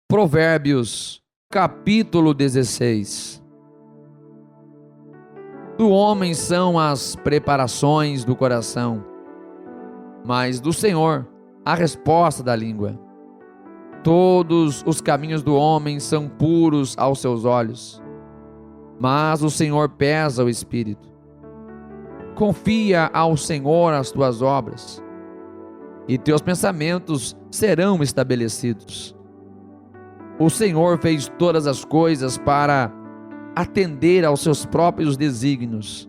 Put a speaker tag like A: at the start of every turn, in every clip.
A: Provérbios, capítulo 16. Do homem são as preparações do coração, mas do Senhor a resposta da língua. Todos os caminhos do homem são puros aos seus olhos, mas o Senhor pesa o espírito. Confia ao Senhor as tuas obras, e teus pensamentos serão estabelecidos. O Senhor fez todas as coisas para atender aos seus próprios desígnios,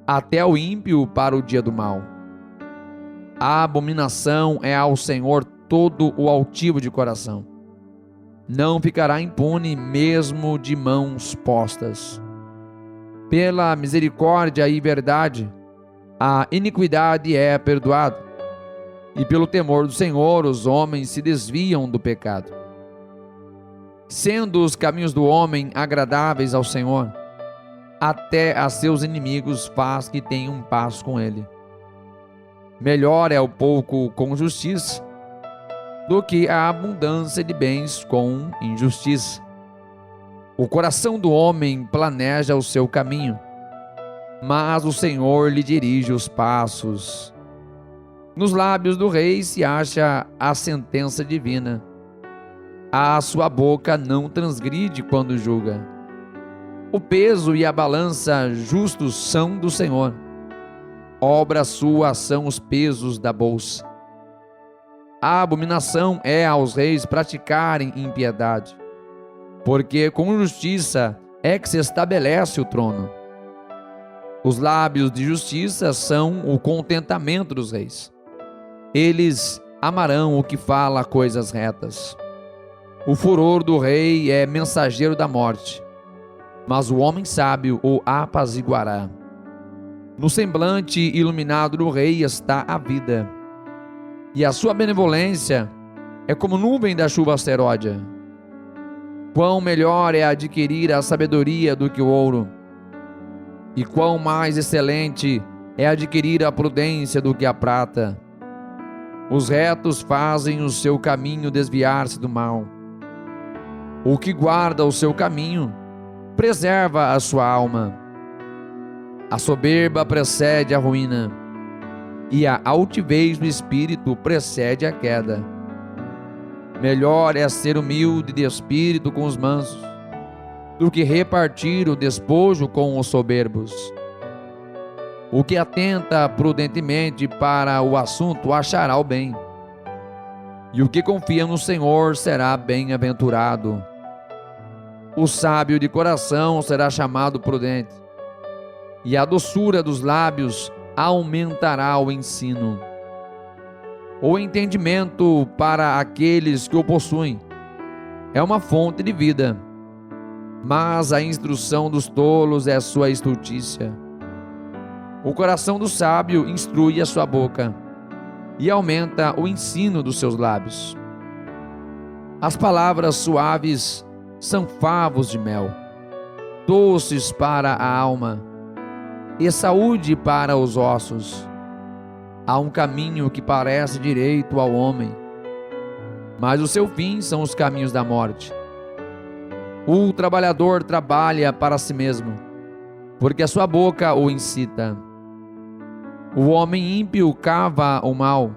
A: até o ímpio para o dia do mal. A abominação é ao Senhor todo o altivo de coração. Não ficará impune mesmo de mãos postas. Pela misericórdia e verdade, a iniquidade é perdoada, e pelo temor do Senhor os homens se desviam do pecado. Sendo os caminhos do homem agradáveis ao Senhor, até a seus inimigos faz que tenham paz com ele. Melhor é o pouco com justiça do que a abundância de bens com injustiça. O coração do homem planeja o seu caminho, mas o Senhor lhe dirige os passos. Nos lábios do rei se acha a sentença divina. A sua boca não transgride quando julga. O peso e a balança justos são do Senhor. Obra sua são os pesos da bolsa. A abominação é aos reis praticarem impiedade, porque com justiça é que se estabelece o trono. Os lábios de justiça são o contentamento dos reis. Eles amarão o que fala coisas retas. O furor do rei é mensageiro da morte, mas o homem sábio o apaziguará. No semblante iluminado do rei está a vida, e a sua benevolência é como nuvem da chuva seródia. Quão melhor é adquirir a sabedoria do que o ouro, e quão mais excelente é adquirir a prudência do que a prata. Os retos fazem o seu caminho desviar-se do mal. O que guarda o seu caminho preserva a sua alma. A soberba precede a ruína, e a altivez do espírito precede a queda. Melhor é ser humilde de espírito com os mansos, do que repartir o despojo com os soberbos. O que atenta prudentemente para o assunto achará o bem, e o que confia no Senhor será bem-aventurado. O sábio de coração será chamado prudente, e a doçura dos lábios aumentará o ensino. O entendimento para aqueles que o possuem é uma fonte de vida, mas a instrução dos tolos é sua estultícia. O coração do sábio instrui a sua boca, e aumenta o ensino dos seus lábios. As palavras suaves são favos de mel, doces para a alma e saúde para os ossos. Há um caminho que parece direito ao homem, mas o seu fim são os caminhos da morte. O trabalhador trabalha para si mesmo, porque a sua boca o incita. O homem ímpio cava o mal,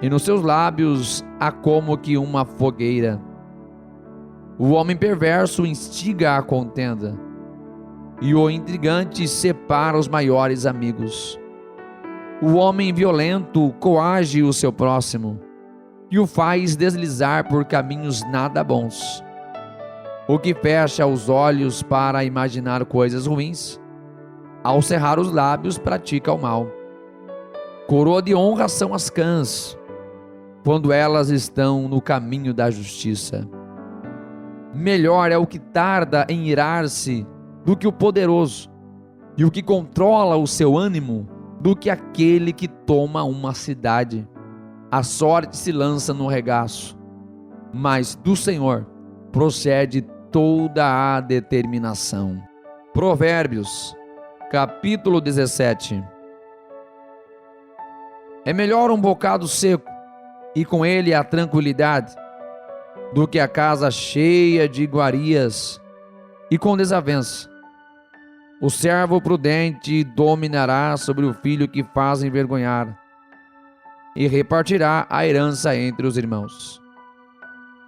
A: e nos seus lábios há como que uma fogueira. O homem perverso instiga a contenda, e o intrigante separa os maiores amigos. O homem violento coage o seu próximo, e o faz deslizar por caminhos nada bons. O que fecha os olhos para imaginar coisas ruins, ao cerrar os lábios pratica o mal. Coroa de honra são as cãs, quando elas estão no caminho da justiça. Melhor é o que tarda em irar-se do que o poderoso, e o que controla o seu ânimo do que aquele que toma uma cidade. A sorte se lança no regaço, mas do Senhor procede toda a determinação. Provérbios, capítulo 17. É melhor um bocado seco, e com ele a tranquilidade, do que a casa cheia de iguarias e com desavença. O servo prudente dominará sobre o filho que faz envergonhar e repartirá a herança entre os irmãos.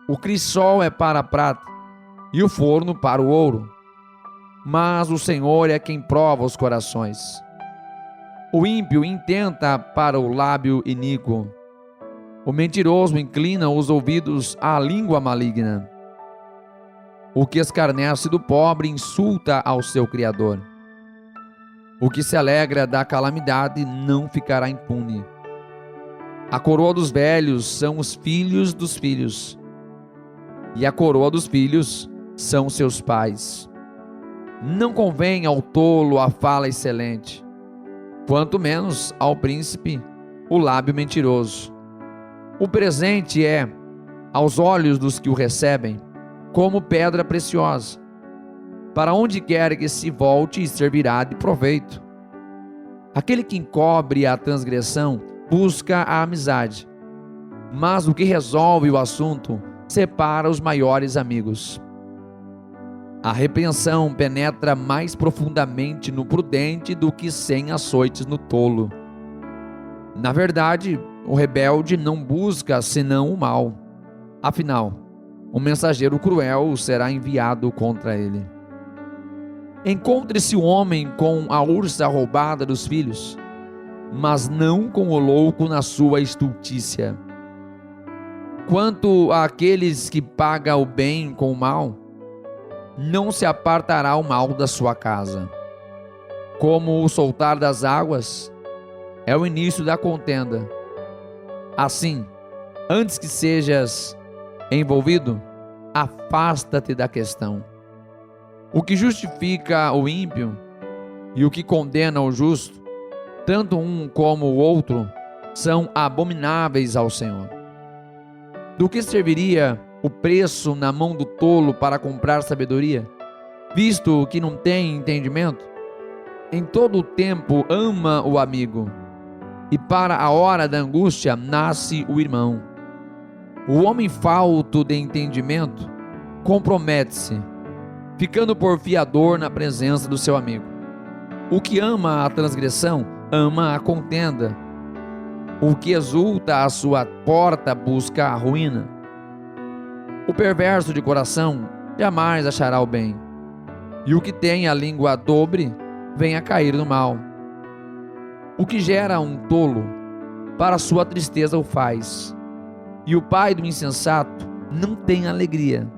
A: O crisol é para a prata e o forno para o ouro, mas o Senhor é quem prova os corações. O ímpio intenta para o lábio iníquo, o mentiroso inclina os ouvidos à língua maligna. O que escarnece do pobre insulta ao seu Criador. O que se alegra da calamidade não ficará impune. A coroa dos velhos são os filhos dos filhos, e a coroa dos filhos são seus pais. Não convém ao tolo a fala excelente, quanto menos ao príncipe o lábio mentiroso. O presente é, aos olhos dos que o recebem, como pedra preciosa. Para onde quer que se volte, servirá de proveito. Aquele que encobre a transgressão busca a amizade, mas o que resolve o assunto separa os maiores amigos. A repreensão penetra mais profundamente no prudente do que 100 açoites no tolo. Na verdade, o rebelde não busca senão o mal. Afinal, um mensageiro cruel será enviado contra ele. Encontre-se o homem com a ursa roubada dos filhos, mas não com o louco na sua estultícia. Quanto àqueles que pagam o bem com o mal, não se apartará o mal da sua casa. Como o soltar das águas é o início da contenda, assim, antes que sejas envolvido, afasta-te da questão. O que justifica o ímpio e o que condena o justo, tanto um como o outro, são abomináveis ao Senhor. Do que serviria o preço na mão do tolo para comprar sabedoria, visto que não tem entendimento? Em todo o tempo ama o amigo, e para a hora da angústia nasce o irmão. O homem falto de entendimento compromete-se, ficando por fiador na presença do seu amigo. O que ama a transgressão, ama a contenda. O que exulta à sua porta busca a ruína. O perverso de coração jamais achará o bem, e o que tem a língua dobre vem a cair no mal. O que gera um tolo, para sua tristeza o faz, e o pai do insensato não tem alegria.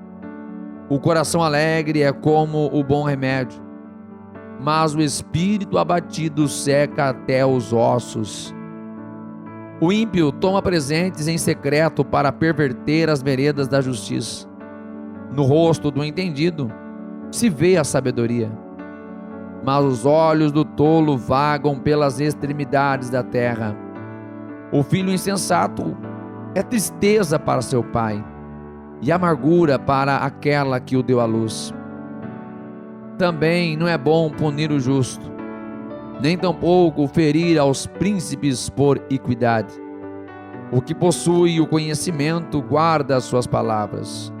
A: O coração alegre é como o bom remédio, mas o espírito abatido seca até os ossos. O ímpio toma presentes em secreto para perverter as veredas da justiça. No rosto do entendido se vê a sabedoria, mas os olhos do tolo vagam pelas extremidades da terra. O filho insensato é tristeza para seu pai, e amargura para aquela que o deu à luz. Também não é bom punir o justo, nem tampouco ferir aos príncipes por equidade. O que possui o conhecimento guarda as suas palavras,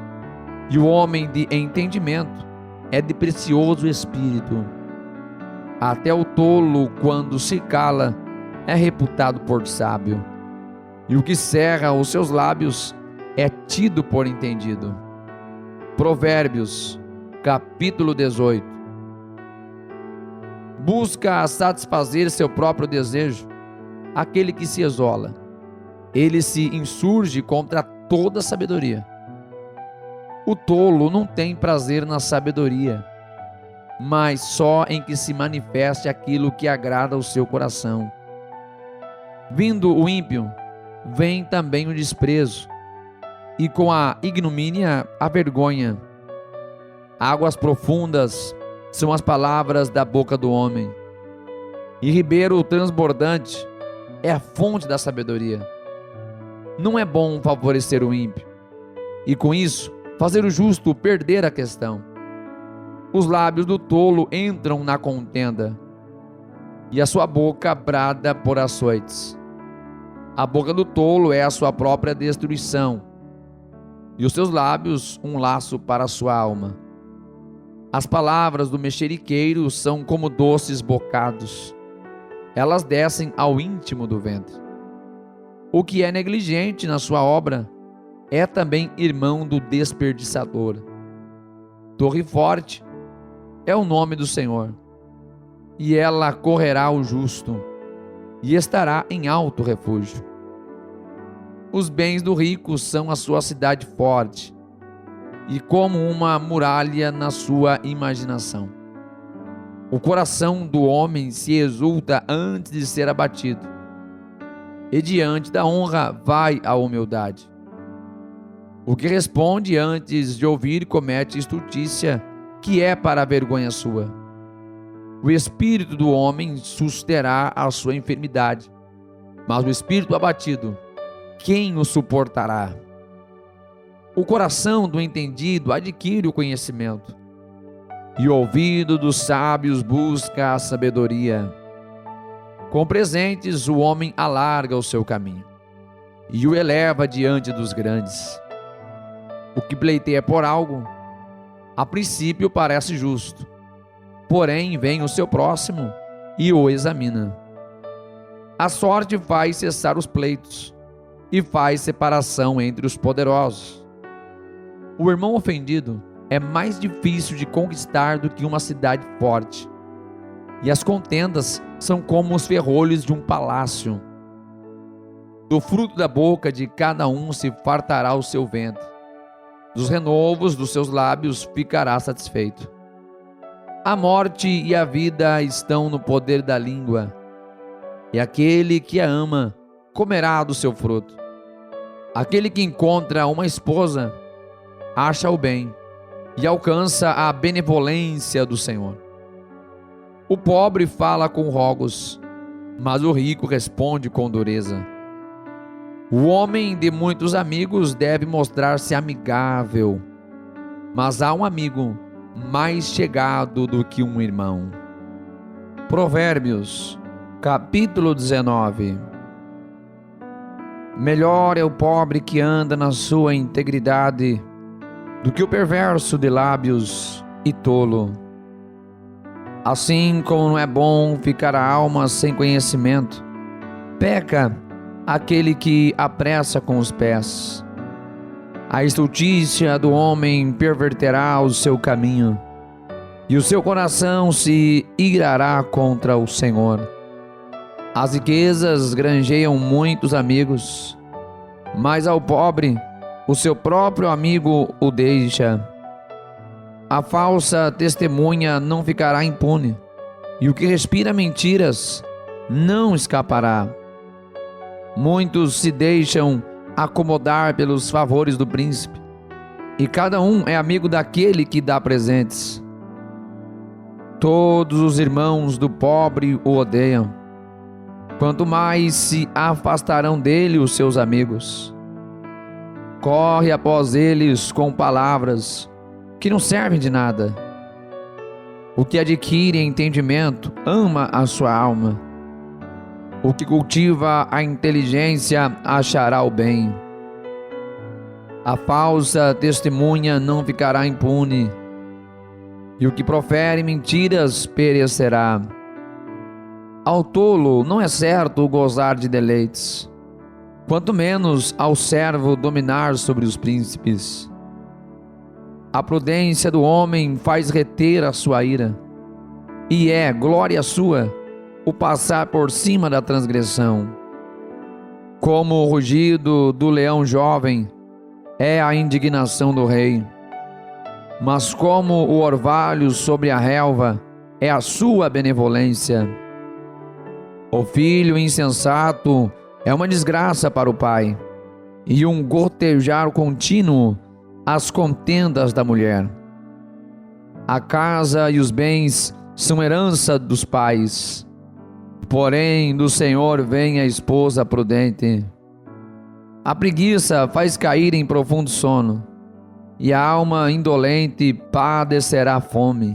A: e o homem de entendimento é de precioso espírito. Até o tolo, quando se cala, é reputado por sábio, e o que cerra os seus lábios é tido por entendido. Provérbios, capítulo 18. Busca satisfazer seu próprio desejo aquele que se isola. Ele se insurge contra toda sabedoria. O tolo não tem prazer na sabedoria, mas só em que se manifeste aquilo que agrada ao seu coração. Vindo o ímpio, vem também o desprezo, e com a ignomínia a vergonha. Águas profundas são as palavras da boca do homem, e ribeiro transbordante é a fonte da sabedoria. Não é bom favorecer o ímpio, e com isso fazer o justo perder a questão. Os lábios do tolo entram na contenda, e a sua boca brada por açoites. A boca do tolo é a sua própria destruição, e os seus lábios um laço para a sua alma. As palavras do mexeriqueiro são como doces bocados. Elas descem ao íntimo do ventre. O que é negligente na sua obra é também irmão do desperdiçador. Torre forte é o nome do Senhor, e ela correrá o justo, e estará em alto refúgio. Os bens do rico são a sua cidade forte, e como uma muralha na sua imaginação. O coração do homem se exulta antes de ser abatido, e diante da honra vai a humildade. O que responde antes de ouvir comete estultícia, que é para a vergonha sua. O espírito do homem susterá a sua enfermidade, mas o espírito abatido, quem o suportará? O coração do entendido adquire o conhecimento, e o ouvido dos sábios busca a sabedoria. Com presentes o homem alarga o seu caminho, e o eleva diante dos grandes. O que pleiteia por algo, a princípio parece justo, porém vem o seu próximo e o examina. A sorte faz cessar os pleitos, e faz separação entre os poderosos. O irmão ofendido é mais difícil de conquistar do que uma cidade forte, e as contendas são como os ferrolhos de um palácio. Do fruto da boca de cada um se fartará o seu ventre, dos renovos dos seus lábios ficará satisfeito. A morte e a vida estão no poder da língua, e aquele que a ama comerá do seu fruto. Aquele que encontra uma esposa acha o bem e alcança a benevolência do Senhor. O pobre fala com rogos, mas o rico responde com dureza. O homem de muitos amigos deve mostrar-se amigável, mas há um amigo mais chegado do que um irmão. Provérbios, capítulo 19. Melhor é o pobre que anda na sua integridade do que o perverso de lábios e tolo. Assim como não é bom ficar a alma sem conhecimento, peca aquele que apressa com os pés. A estultícia do homem perverterá o seu caminho, e o seu coração se irará contra o Senhor. As riquezas granjeiam muitos amigos, mas ao pobre o seu próprio amigo o deixa. A falsa testemunha não ficará impune, e o que respira mentiras não escapará. Muitos se deixam acomodar pelos favores do príncipe, e cada um é amigo daquele que dá presentes. Todos os irmãos do pobre o odeiam, quanto mais se afastarão dele os seus amigos. Corre após eles com palavras que não servem de nada. O que adquire entendimento ama a sua alma. O que cultiva a inteligência achará o bem. A falsa testemunha não ficará impune, e o que profere mentiras perecerá. Ao tolo não é certo gozar de deleites, quanto menos ao servo dominar sobre os príncipes. A prudência do homem faz reter a sua ira, e é glória sua o passar por cima da transgressão. Como o rugido do leão jovem é a indignação do rei, mas como o orvalho sobre a relva é a sua benevolência. O filho insensato é uma desgraça para o pai, e um gotejar contínuo às contendas da mulher. A casa e os bens são herança dos pais, porém do Senhor vem a esposa prudente. A preguiça faz cair em profundo sono, e a alma indolente padecerá fome.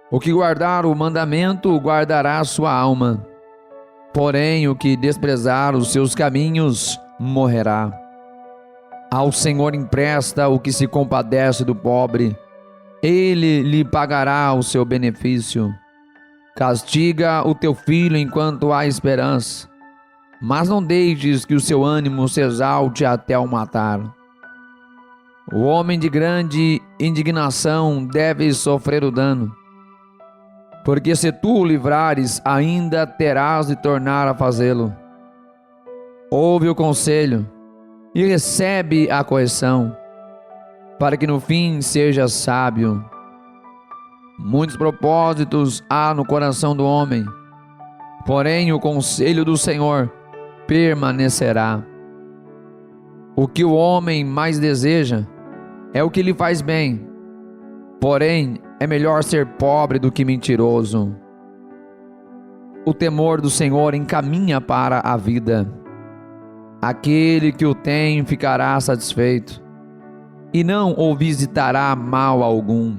A: O que guardar o mandamento guardará sua alma, porém o que desprezar os seus caminhos morrerá. Ao Senhor empresta o que se compadece do pobre, Ele lhe pagará o seu benefício. Castiga o teu filho enquanto há esperança, mas não deixes que o seu ânimo se exalte até o matar. O homem de grande indignação deve sofrer o dano, porque se tu o livrares, ainda terás de tornar a fazê-lo. Ouve o conselho e recebe a correção, para que no fim seja sábio. Muitos propósitos há no coração do homem, porém o conselho do Senhor permanecerá. O que o homem mais deseja é o que lhe faz bem, porém é melhor ser pobre do que mentiroso. O temor do Senhor encaminha para a vida. Aquele que o tem ficará satisfeito, e não o visitará mal algum.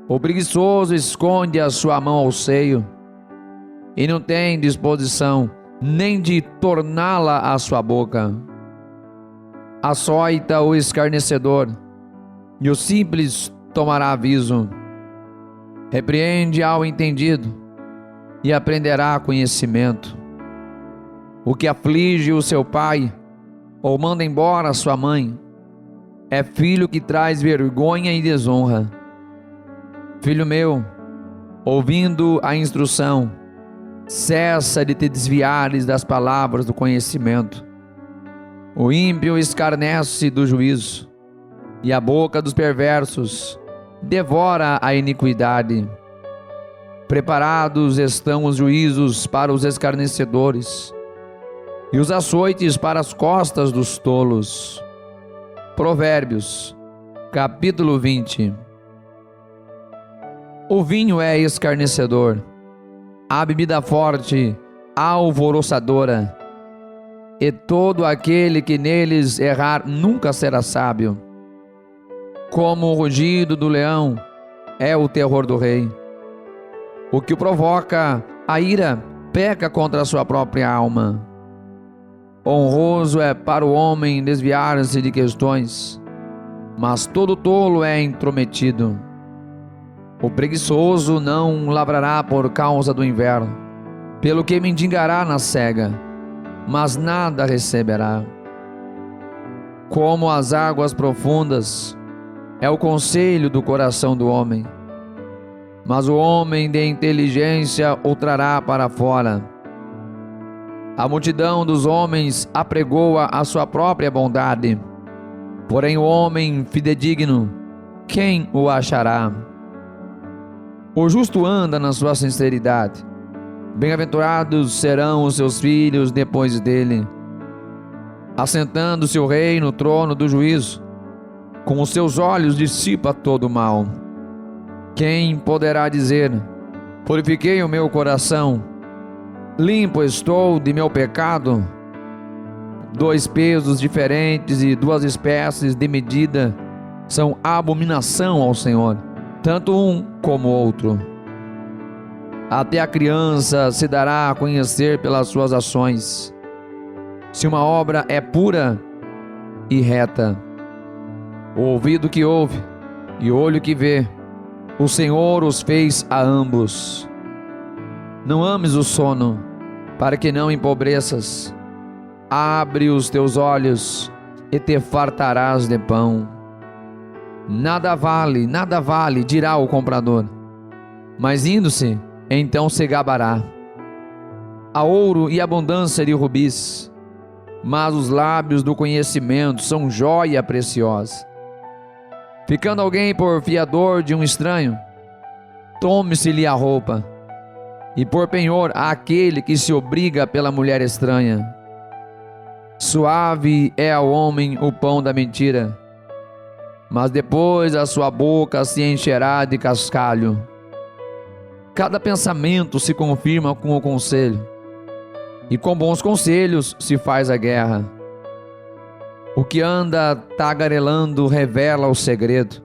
A: O preguiçoso esconde a sua mão ao seio, e não tem disposição nem de torná-la à sua boca. Açoita o escarnecedor, e o simples tomará aviso. Repreende ao entendido, e aprenderá conhecimento. O que aflige o seu pai, ou manda embora a sua mãe, é filho que traz vergonha e desonra. Filho meu, ouvindo a instrução, cessa de te desviares das palavras do conhecimento. O ímpio escarnece do juízo, e a boca dos perversos devora a iniquidade. Preparados estão os juízos para os escarnecedores, e os açoites para as costas dos tolos. Provérbios, capítulo 20. O vinho é escarnecedor, a bebida forte, alvoroçadora, e todo aquele que neles errar nunca será sábio. Como o rugido do leão é o terror do rei. O que o provoca a ira peca contra a sua própria alma. Honroso é para o homem desviar-se de questões, mas todo tolo é intrometido. O preguiçoso não lavrará por causa do inverno, pelo que mendigará na cega, mas nada receberá. Como as águas profundas é o conselho do coração do homem, mas o homem de inteligência o trará para fora. A multidão dos homens apregoa a sua própria bondade, porém o homem fidedigno, quem o achará? O justo anda na sua sinceridade, bem-aventurados serão os seus filhos depois dele. Assentando-se o rei no trono do juízo, com os seus olhos dissipa todo o mal. Quem poderá dizer: purifiquei o meu coração, limpo estou de meu pecado? Dois pesos diferentes e duas espécies de medida são abominação ao Senhor, tanto um como outro. Até a criança se dará a conhecer pelas suas ações, se uma obra é pura e reta. O ouvido que ouve e o olho que vê, o Senhor os fez a ambos. Não ames o sono, para que não empobreças. Abre os teus olhos e te fartarás de pão. Nada vale, dirá o comprador, mas indo-se, então se gabará. Há ouro e abundância de rubis, mas os lábios do conhecimento são joia preciosa. Ficando alguém por fiador de um estranho, tome-se-lhe a roupa, e por penhor àquele que se obriga pela mulher estranha. Suave é ao homem o pão da mentira, mas depois a sua boca se encherá de cascalho. Cada pensamento se confirma com o conselho, e com bons conselhos se faz a guerra. O que anda tagarelando revela o segredo.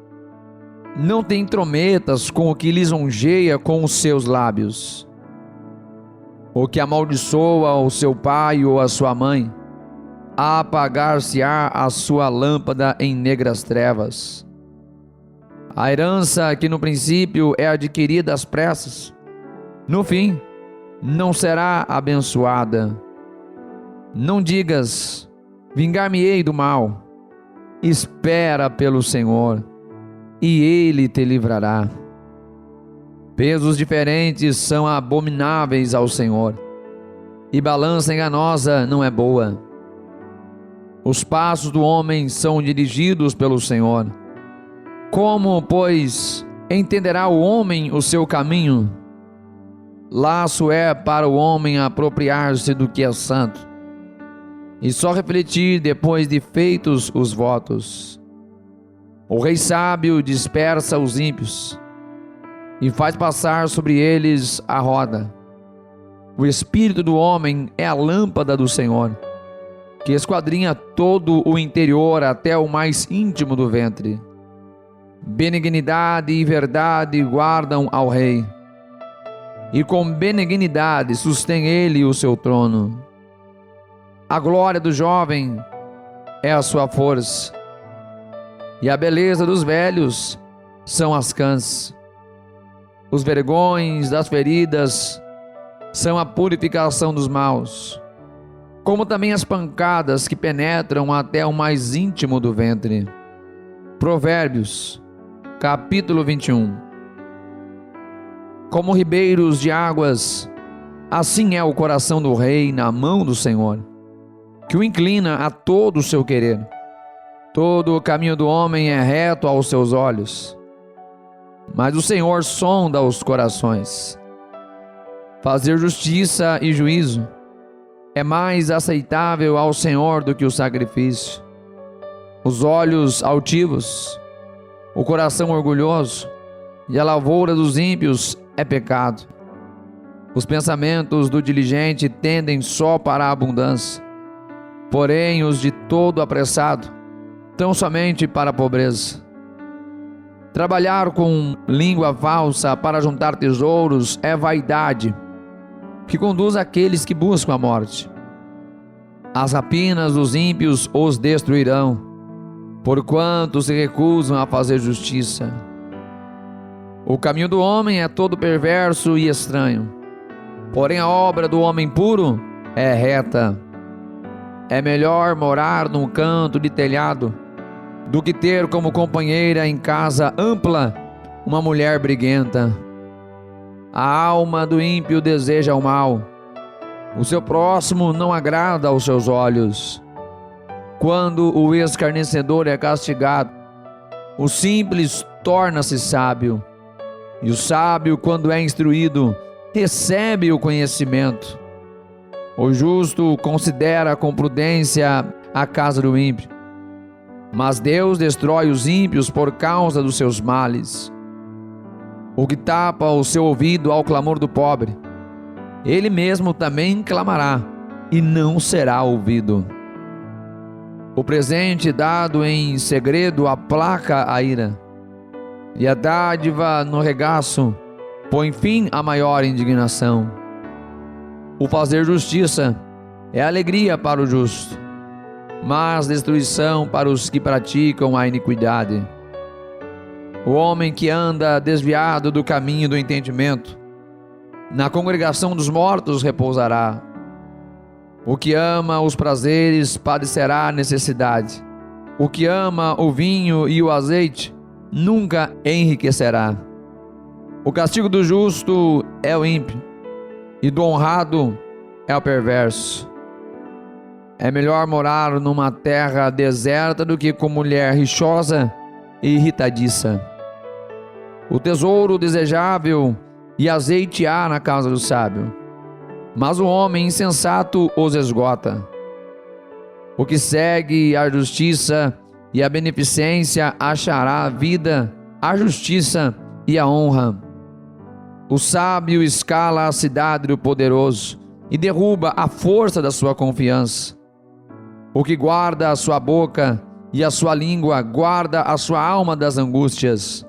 A: Não te intrometas com o que lisonjeia com os seus lábios. O que amaldiçoa o seu pai ou a sua mãe, apagar-se-á a sua lâmpada em negras trevas. A herança que no princípio é adquirida às pressas, no fim não será abençoada. Não digas: vingar-me-ei do mal. Espera pelo Senhor, e Ele te livrará. Pesos diferentes são abomináveis ao Senhor, e balança enganosa não é boa. Os passos do homem são dirigidos pelo Senhor. Como, pois, entenderá o homem o seu caminho? Laço é para o homem apropriar-se do que é santo, e só refletir depois de feitos os votos. O rei sábio dispersa os ímpios e faz passar sobre eles a roda. O espírito do homem é a lâmpada do Senhor, que esquadrinha todo o interior até o mais íntimo do ventre. Benignidade e verdade guardam ao rei, e com benignidade sustém ele o seu trono. A glória do jovem é a sua força, e a beleza dos velhos são as cãs. Os vergões das feridas são a purificação dos maus, como também as pancadas que penetram até o mais íntimo do ventre. Provérbios, capítulo 21. Como ribeiros de águas, assim é o coração do rei na mão do Senhor, que o inclina a todo o seu querer. Todo o caminho do homem é reto aos seus olhos, mas o Senhor sonda os corações. Fazer justiça e juízo é mais aceitável ao Senhor do que o sacrifício. Os olhos altivos, o coração orgulhoso e a lavoura dos ímpios é pecado. Os pensamentos do diligente tendem só para a abundância, porém os de todo apressado tão somente para a pobreza. Trabalhar com língua falsa para juntar tesouros é vaidade, que conduz aqueles que buscam a morte. As rapinas dos ímpios os destruirão, porquanto se recusam a fazer justiça. O caminho do homem é todo perverso e estranho, porém a obra do homem puro é reta. É melhor morar num canto de telhado do que ter como companheira em casa ampla uma mulher briguenta. A alma do ímpio deseja o mal, o seu próximo não agrada aos seus olhos. Quando o escarnecedor é castigado, o simples torna-se sábio, e o sábio, quando é instruído, recebe o conhecimento. O justo considera com prudência a casa do ímpio, mas Deus destrói os ímpios por causa dos seus males. O que tapa o seu ouvido ao clamor do pobre, ele mesmo também clamará e não será ouvido. O presente dado em segredo aplaca a ira, e a dádiva no regaço põe fim à maior indignação. O fazer justiça é alegria para o justo, mas destruição para os que praticam a iniquidade. O homem que anda desviado do caminho do entendimento, na congregação dos mortos repousará. O que ama os prazeres padecerá a necessidade. O que ama o vinho e o azeite nunca enriquecerá. O castigo do justo é o ímpio, e do honrado é o perverso. É melhor morar numa terra deserta do que com mulher rixosa e irritadiça. O tesouro desejável e azeite há na casa do sábio, mas o homem insensato os esgota. O que segue a justiça e a beneficência achará a vida, a justiça e a honra. O sábio escala a cidade do poderoso e derruba a força da sua confiança. O que guarda a sua boca e a sua língua guarda a sua alma das angústias.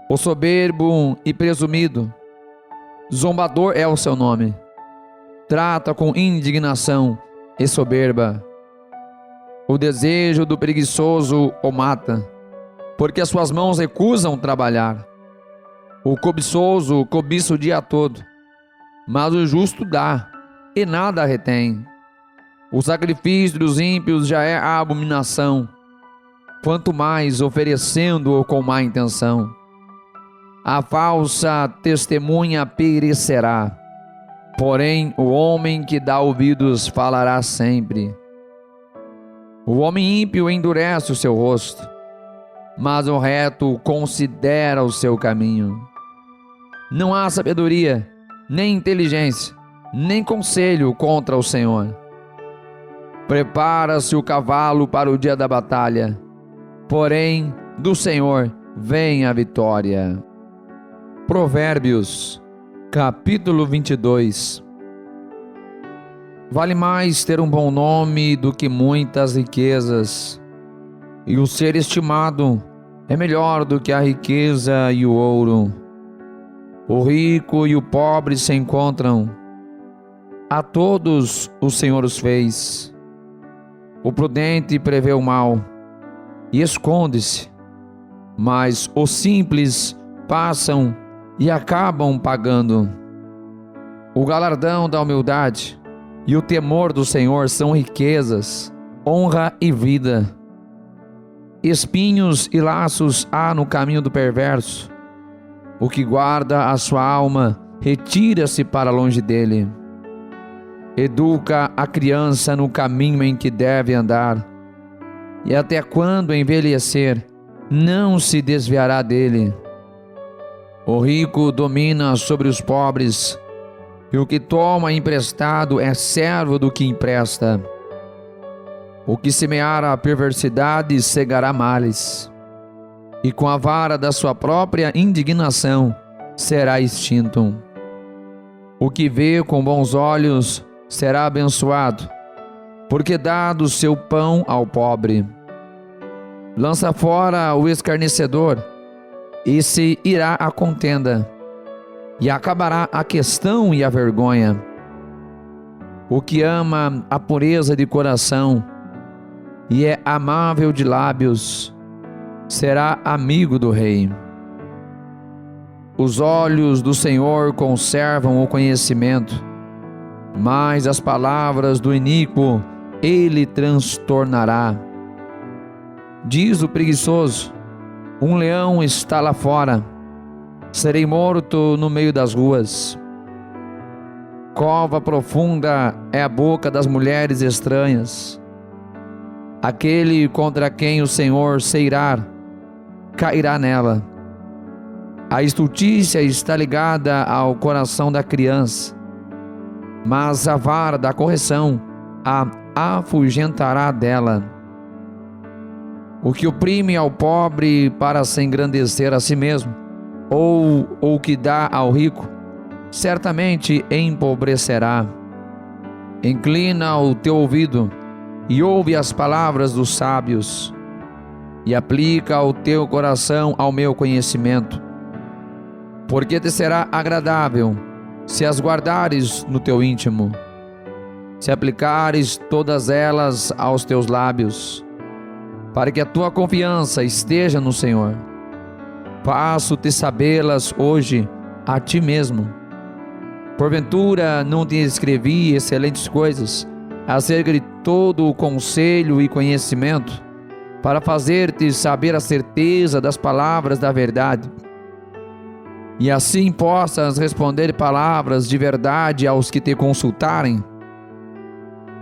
A: O soberbo e presumido, zombador é o seu nome, trata com indignação e soberba. O desejo do preguiçoso o mata, porque as suas mãos recusam trabalhar. O cobiçoso cobiça o dia todo, mas o justo dá, e nada retém. O sacrifício dos ímpios já é a abominação, quanto mais oferecendo-o com má intenção. A falsa testemunha perecerá, porém o homem que dá ouvidos falará sempre. O homem ímpio endurece o seu rosto, mas o reto considera o seu caminho. Não há sabedoria, nem inteligência, nem conselho contra o Senhor. Prepara-se o cavalo para o dia da batalha, porém do Senhor vem a vitória. Provérbios, capítulo 22. Vale mais ter um bom nome do que muitas riquezas, e o ser estimado é melhor do que a riqueza e o ouro. O rico e o pobre se encontram, a todos o Senhor os fez. O prudente prevê o mal e esconde-se, mas os simples passam e acabam pagando. O galardão da humildade e o temor do Senhor são riquezas, honra e vida. Espinhos e laços há no caminho do perverso. O que guarda a sua alma retira-se para longe dele. Educa a criança no caminho em que deve andar, e até quando envelhecer, não se desviará dele. O rico domina sobre os pobres, e o que toma emprestado é servo do que empresta. O que semear a perversidade cegará males, e com a vara da sua própria indignação será extinto. O que vê com bons olhos será abençoado, porque dá do seu pão ao pobre. Lança fora o escarnecedor, e se irá a contenda, e acabará a questão e a vergonha. O que ama a pureza de coração e é amável de lábios, será amigo do rei. Os olhos do Senhor conservam o conhecimento, mas as palavras do iníquo ele transtornará. Diz o preguiçoso: um leão está lá fora, serei morto no meio das ruas. Cova profunda é a boca das mulheres estranhas. Aquele contra quem o Senhor se irar, cairá nela. A estultícia está ligada ao coração da criança, mas a vara da correção a afugentará dela. O que oprime ao pobre para se engrandecer a si mesmo, ou o que dá ao rico, certamente empobrecerá. Inclina o teu ouvido e ouve as palavras dos sábios, e aplica o teu coração ao meu conhecimento, porque te será agradável se as guardares no teu íntimo, se aplicares todas elas aos teus lábios, para que a tua confiança esteja no Senhor. Faço-te sabê-las hoje a ti mesmo. Porventura não te escrevi excelentes coisas acerca de todo o conselho e conhecimento, para fazer-te saber a certeza das palavras da verdade, e assim possas responder palavras de verdade aos que te consultarem?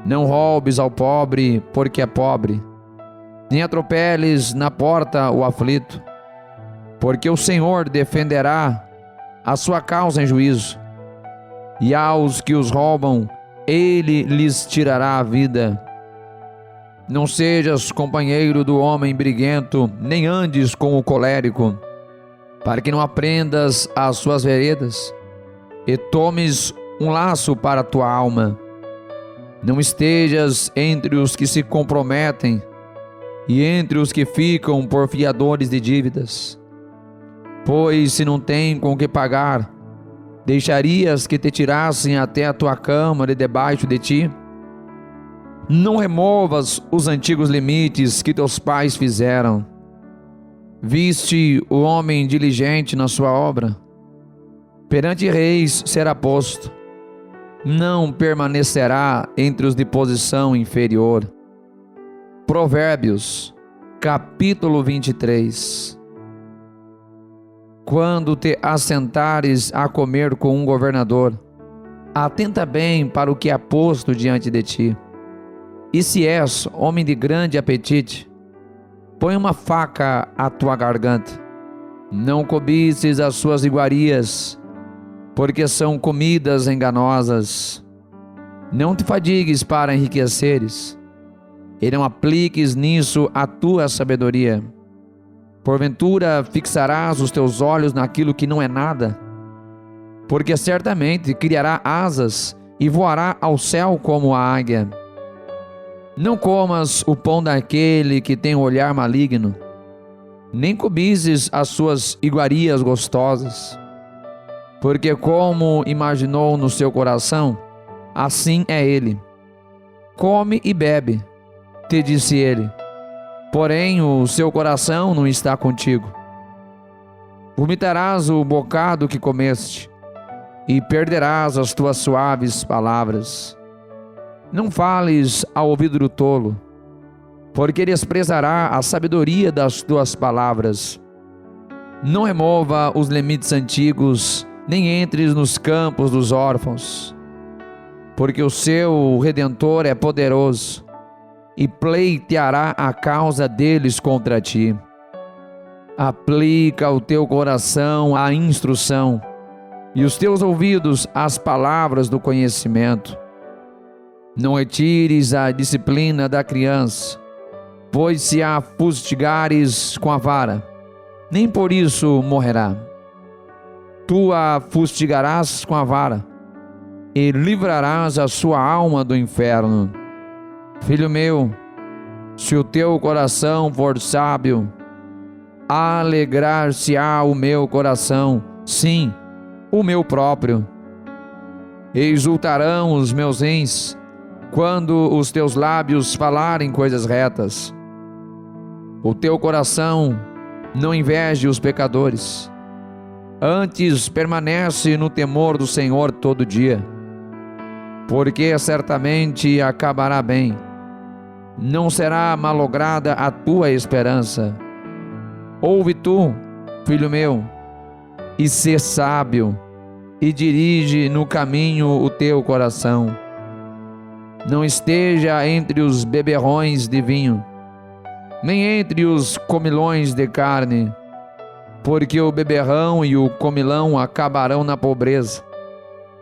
A: Não roubes ao pobre porque é pobre, nem atropeles na porta o aflito, porque o Senhor defenderá a sua causa em juízo, e aos que os roubam ele lhes tirará a vida. Não sejas companheiro do homem briguento, nem andes com o colérico, para que não aprendas as suas veredas e tomes um laço para a tua alma. Não estejas entre os que se comprometem e entre os que ficam por fiadores de dívidas, pois se não tem com que pagar, deixarias que te tirassem até a tua cama de debaixo de ti? Não removas os antigos limites que teus pais fizeram. Viste o homem diligente na sua obra? Perante reis será posto. Não permanecerá entre os de posição inferior. Provérbios, capítulo 23. Quando te assentares a comer com um governador, atenta bem para o que é posto diante de ti. E se és homem de grande apetite, põe uma faca à tua garganta. Não cobices as suas iguarias, porque são comidas enganosas. Não te fadigues para enriqueceres, e não apliques nisso a tua sabedoria. Porventura fixarás os teus olhos naquilo que não é nada, porque certamente criará asas e voará ao céu como a águia. Não comas o pão daquele que tem um olhar maligno, nem cobices as suas iguarias gostosas, porque como imaginou no seu coração, assim é ele. Come e bebe, te disse ele, porém o seu coração não está contigo. Vomitarás o bocado que comeste, e perderás as tuas suaves palavras. Não fales ao ouvido do tolo, porque desprezará a sabedoria das tuas palavras. Não remova os limites antigos, nem entres nos campos dos órfãos, porque o seu Redentor é poderoso, e pleiteará a causa deles contra ti. Aplica o teu coração à instrução, e os teus ouvidos às palavras do conhecimento. Não retires a disciplina da criança, pois se a fustigares com a vara, nem por isso morrerá. Tu a fustigarás com a vara, e livrarás a sua alma do inferno. Filho meu, se o teu coração for sábio, alegrar-se-á o meu coração, sim, o meu próprio. Exultarão os meus rins, quando os teus lábios falarem coisas retas. O teu coração não inveje os pecadores, antes permanece no temor do Senhor todo dia, porque certamente acabará bem, não será malograda a tua esperança. Ouve tu, filho meu, e sê sábio, e dirige no caminho o teu coração. Não esteja entre os beberrões de vinho, nem entre os comilões de carne, porque o beberrão e o comilão acabarão na pobreza,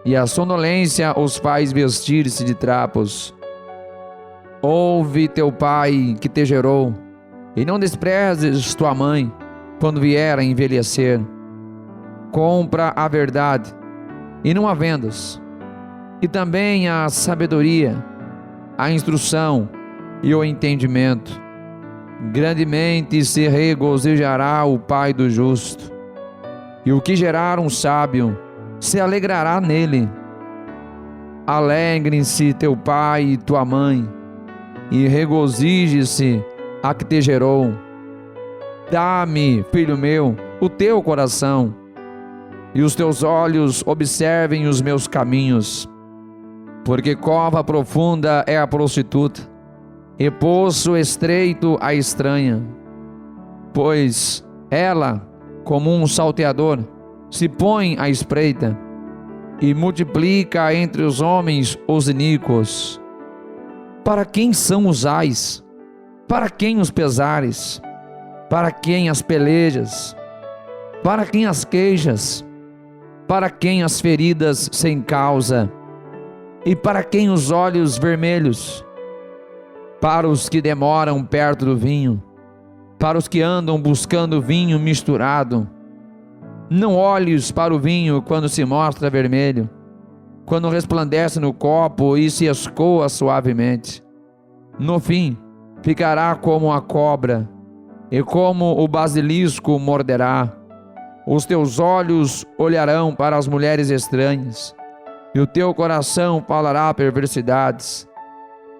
A: e a sonolência os faz vestir-se de trapos. Ouve teu pai que te gerou, e não desprezes tua mãe quando vier a envelhecer. Compra a verdade, e não a vendas, e também a sabedoria, a instrução e o entendimento. Grandemente se regozijará o pai do justo, e o que gerar um sábio se alegrará nele. Alegrem-se teu pai e tua mãe, e regozije-se a que te gerou. Dá-me, filho meu, o teu coração, e os teus olhos observem os meus caminhos, porque cova profunda é a prostituta, e poço estreito a estranha, pois ela, como um salteador, se põe à espreita, e multiplica entre os homens os iníquos. Para quem são os ais? Para quem os pesares? Para quem as pelejas? Para quem as queixas? Para quem as feridas sem causa? E para quem os olhos vermelhos? Para os que demoram perto do vinho, para os que andam buscando vinho misturado. Não olhes para o vinho quando se mostra vermelho, quando resplandece no copo e se escoa suavemente. No fim, ficará como a cobra, e como o basilisco morderá. Os teus olhos olharão para as mulheres estranhas, e o teu coração falará perversidades.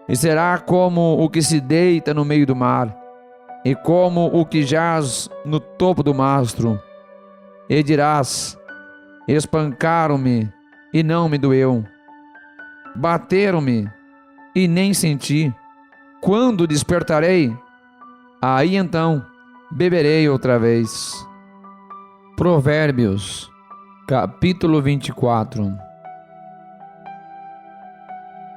A: e será como o que se deita no meio do mar, e como o que jaz no topo do mastro. E dirás: espancaram-me, e não me doeu. Bateram-me, e nem senti. Quando despertarei, aí então beberei outra vez. Provérbios, capítulo 24.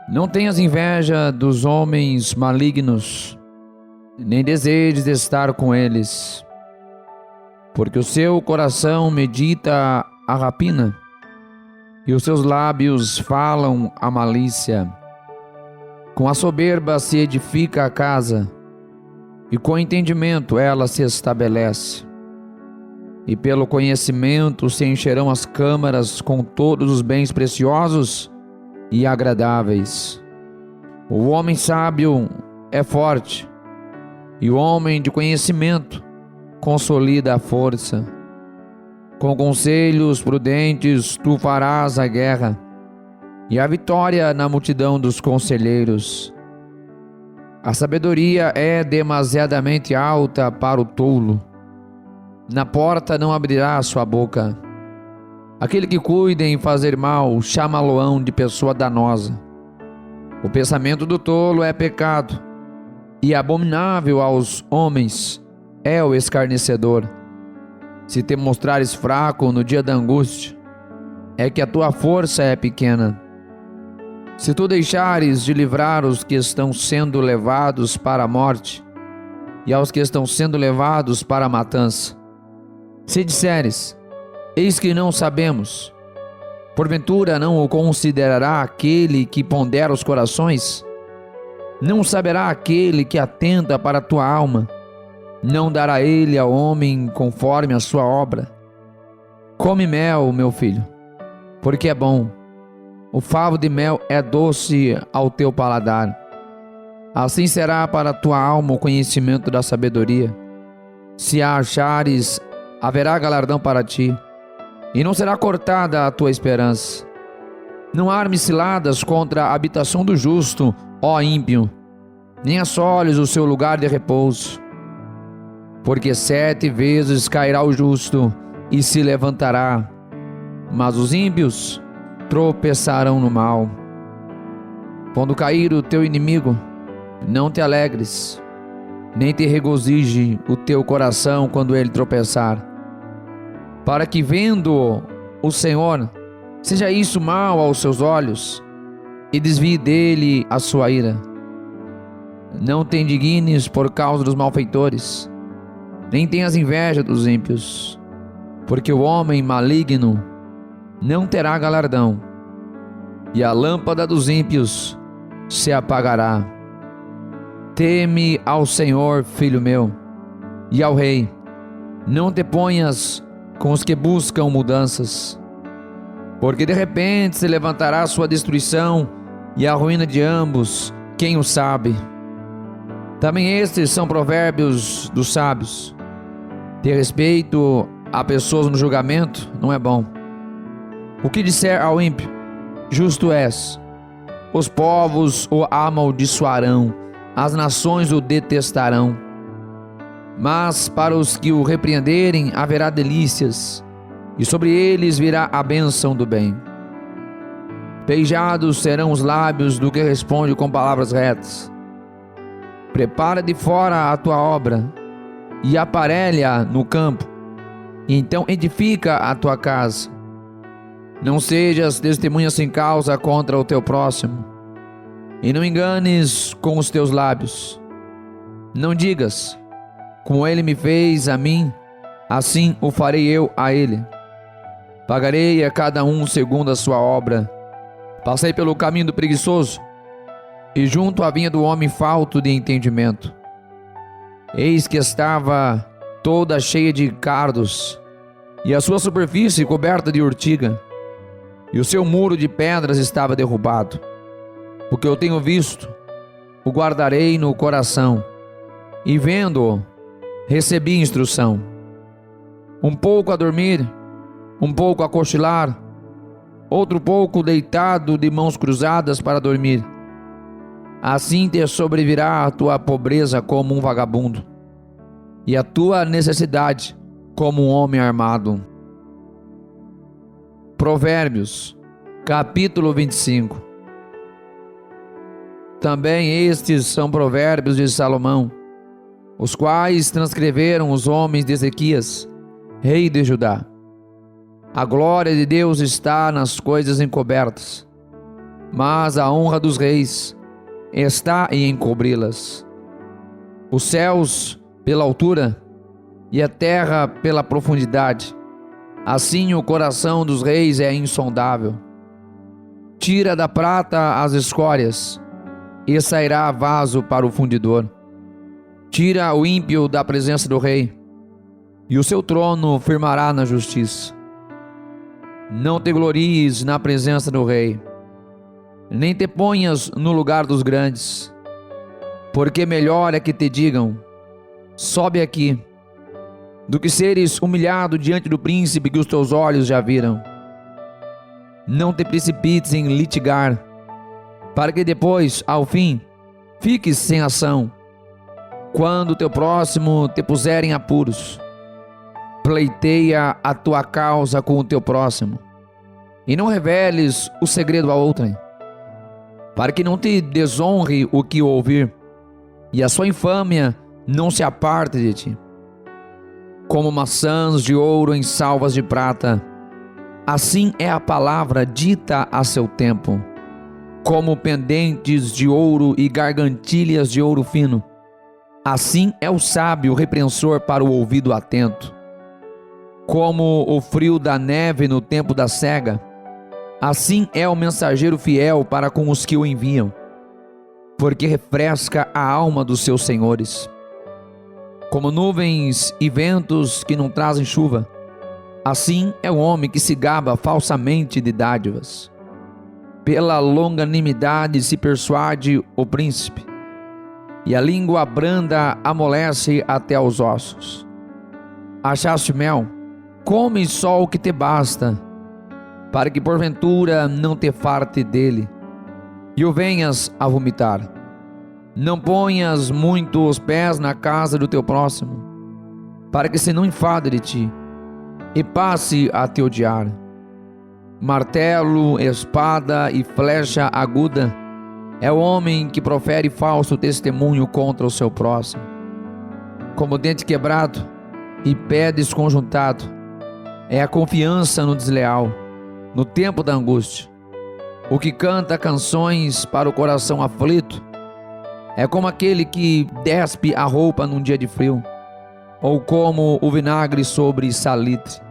A: Não tenhas inveja dos homens malignos, nem desejes estar com eles, porque o seu coração medita a rapina, e os seus lábios falam a malícia. Com a soberba se edifica a casa, e com entendimento ela se estabelece. E pelo conhecimento se encherão as câmaras com todos os bens preciosos e agradáveis. O homem sábio é forte, e o homem de conhecimento consolida a força. Com conselhos prudentes tu farás a guerra, e a vitória na multidão dos conselheiros. A sabedoria é demasiadamente alta para o tolo. Na porta não abrirá a sua boca. Aquele que cuida em fazer mal chama-lo-ão de pessoa danosa. O pensamento do tolo é pecado, e abominável aos homens é o escarnecedor. Se te mostrares fraco no dia da angústia, é que a tua força é pequena. Se tu deixares de livrar os que estão sendo levados para a morte, e aos que estão sendo levados para a matança, se disseres: eis que não sabemos, porventura não o considerará aquele que pondera os corações? Não saberá aquele que atenta para a tua alma? Não dará ele ao homem conforme a sua obra? Come mel, meu filho, porque é bom. O favo de mel é doce ao teu paladar. Assim será para a tua alma o conhecimento da sabedoria. Se a achares, haverá galardão para ti, e não será cortada a tua esperança. Não armes ciladas contra a habitação do justo, ó ímpio, nem assoles o seu lugar de repouso. Porque 7 vezes cairá o justo e se levantará, mas os ímpios tropeçarão no mal. Quando cair o teu inimigo, não te alegres, nem te regozije o teu coração quando ele tropeçar, para que, vendo o Senhor, seja isso mal aos seus olhos, e desvie dele a sua ira. Não te indignes por causa dos malfeitores, nem tenhas inveja dos ímpios, porque o homem maligno não terá galardão, e a lâmpada dos ímpios se apagará. Teme ao Senhor, filho meu, e ao Rei. Não te ponhas com os que buscam mudanças, porque de repente se levantará a sua destruição e a ruína de ambos, quem o sabe? Também estes são provérbios dos sábios. Ter respeito a pessoas no julgamento não é bom. O que disser ao ímpio: justo és, os povos o amaldiçoarão, as nações o detestarão. Mas para os que o repreenderem haverá delícias, e sobre eles virá a bênção do bem. Beijados serão os lábios do que responde com palavras retas. Prepara de fora a tua obra, e aparelha no campo, e então edifica a tua casa. Não sejas testemunha sem causa contra o teu próximo, e não enganes com os teus lábios. Não digas: como ele me fez a mim, assim o farei eu a ele. Pagarei a cada um segundo a sua obra. Passei pelo caminho do preguiçoso, e junto à vinha do homem falto de entendimento. Eis que estava toda cheia de cardos, e a sua superfície coberta de urtiga, e o seu muro de pedras estava derrubado. O que eu tenho visto, o guardarei no coração, e vendo-o, recebi instrução. Um pouco a dormir, um pouco a cochilar, outro pouco deitado de mãos cruzadas para dormir. Assim te sobrevirá a tua pobreza como um vagabundo, e a tua necessidade como um homem armado. Provérbios, capítulo 25. Também estes são provérbios de Salomão, os quais transcreveram os homens de Ezequias, rei de Judá. A glória de Deus está nas coisas encobertas, mas a honra dos reis está em encobri-las. Os céus pela altura e a terra pela profundidade, assim o coração dos reis é insondável. Tira da prata as escórias, e sairá vaso para o fundidor. Tira o ímpio da presença do rei, e o seu trono firmará na justiça. Não te glories na presença do rei, nem te ponhas no lugar dos grandes, porque melhor é que te digam: sobe aqui, do que seres humilhado diante do príncipe que os teus olhos já viram. Não te precipites em litigar, para que depois, ao fim, fiques sem ação. Quando teu próximo te puser em apuros, pleiteia a tua causa com o teu próximo, e não reveles o segredo a outrem, para que não te desonre o que ouvir, e a sua infâmia não se aparte de ti. Como maçãs de ouro em salvas de prata, assim é a palavra dita a seu tempo. Como pendentes de ouro e gargantilhas de ouro fino, assim é o sábio repreensor para o ouvido atento. Como o frio da neve no tempo da cega, assim é o mensageiro fiel para com os que o enviam, porque refresca a alma dos seus senhores. Como nuvens e ventos que não trazem chuva, assim é o homem que se gaba falsamente de dádivas. Pela longanimidade se persuade o príncipe, e a língua branda amolece até os ossos. Achaste mel? Come só o que te basta, para que porventura não te farte dele, e o venhas a vomitar. Não ponhas muito os pés na casa do teu próximo, para que se não enfade de ti, e passe a te odiar. Martelo, espada e flecha aguda é o homem que profere falso testemunho contra o seu próximo. Como dente quebrado e pé desconjuntado é a confiança no desleal, no tempo da angústia. O que canta canções para o coração aflito é como aquele que despe a roupa num dia de frio, ou como o vinagre sobre salitre.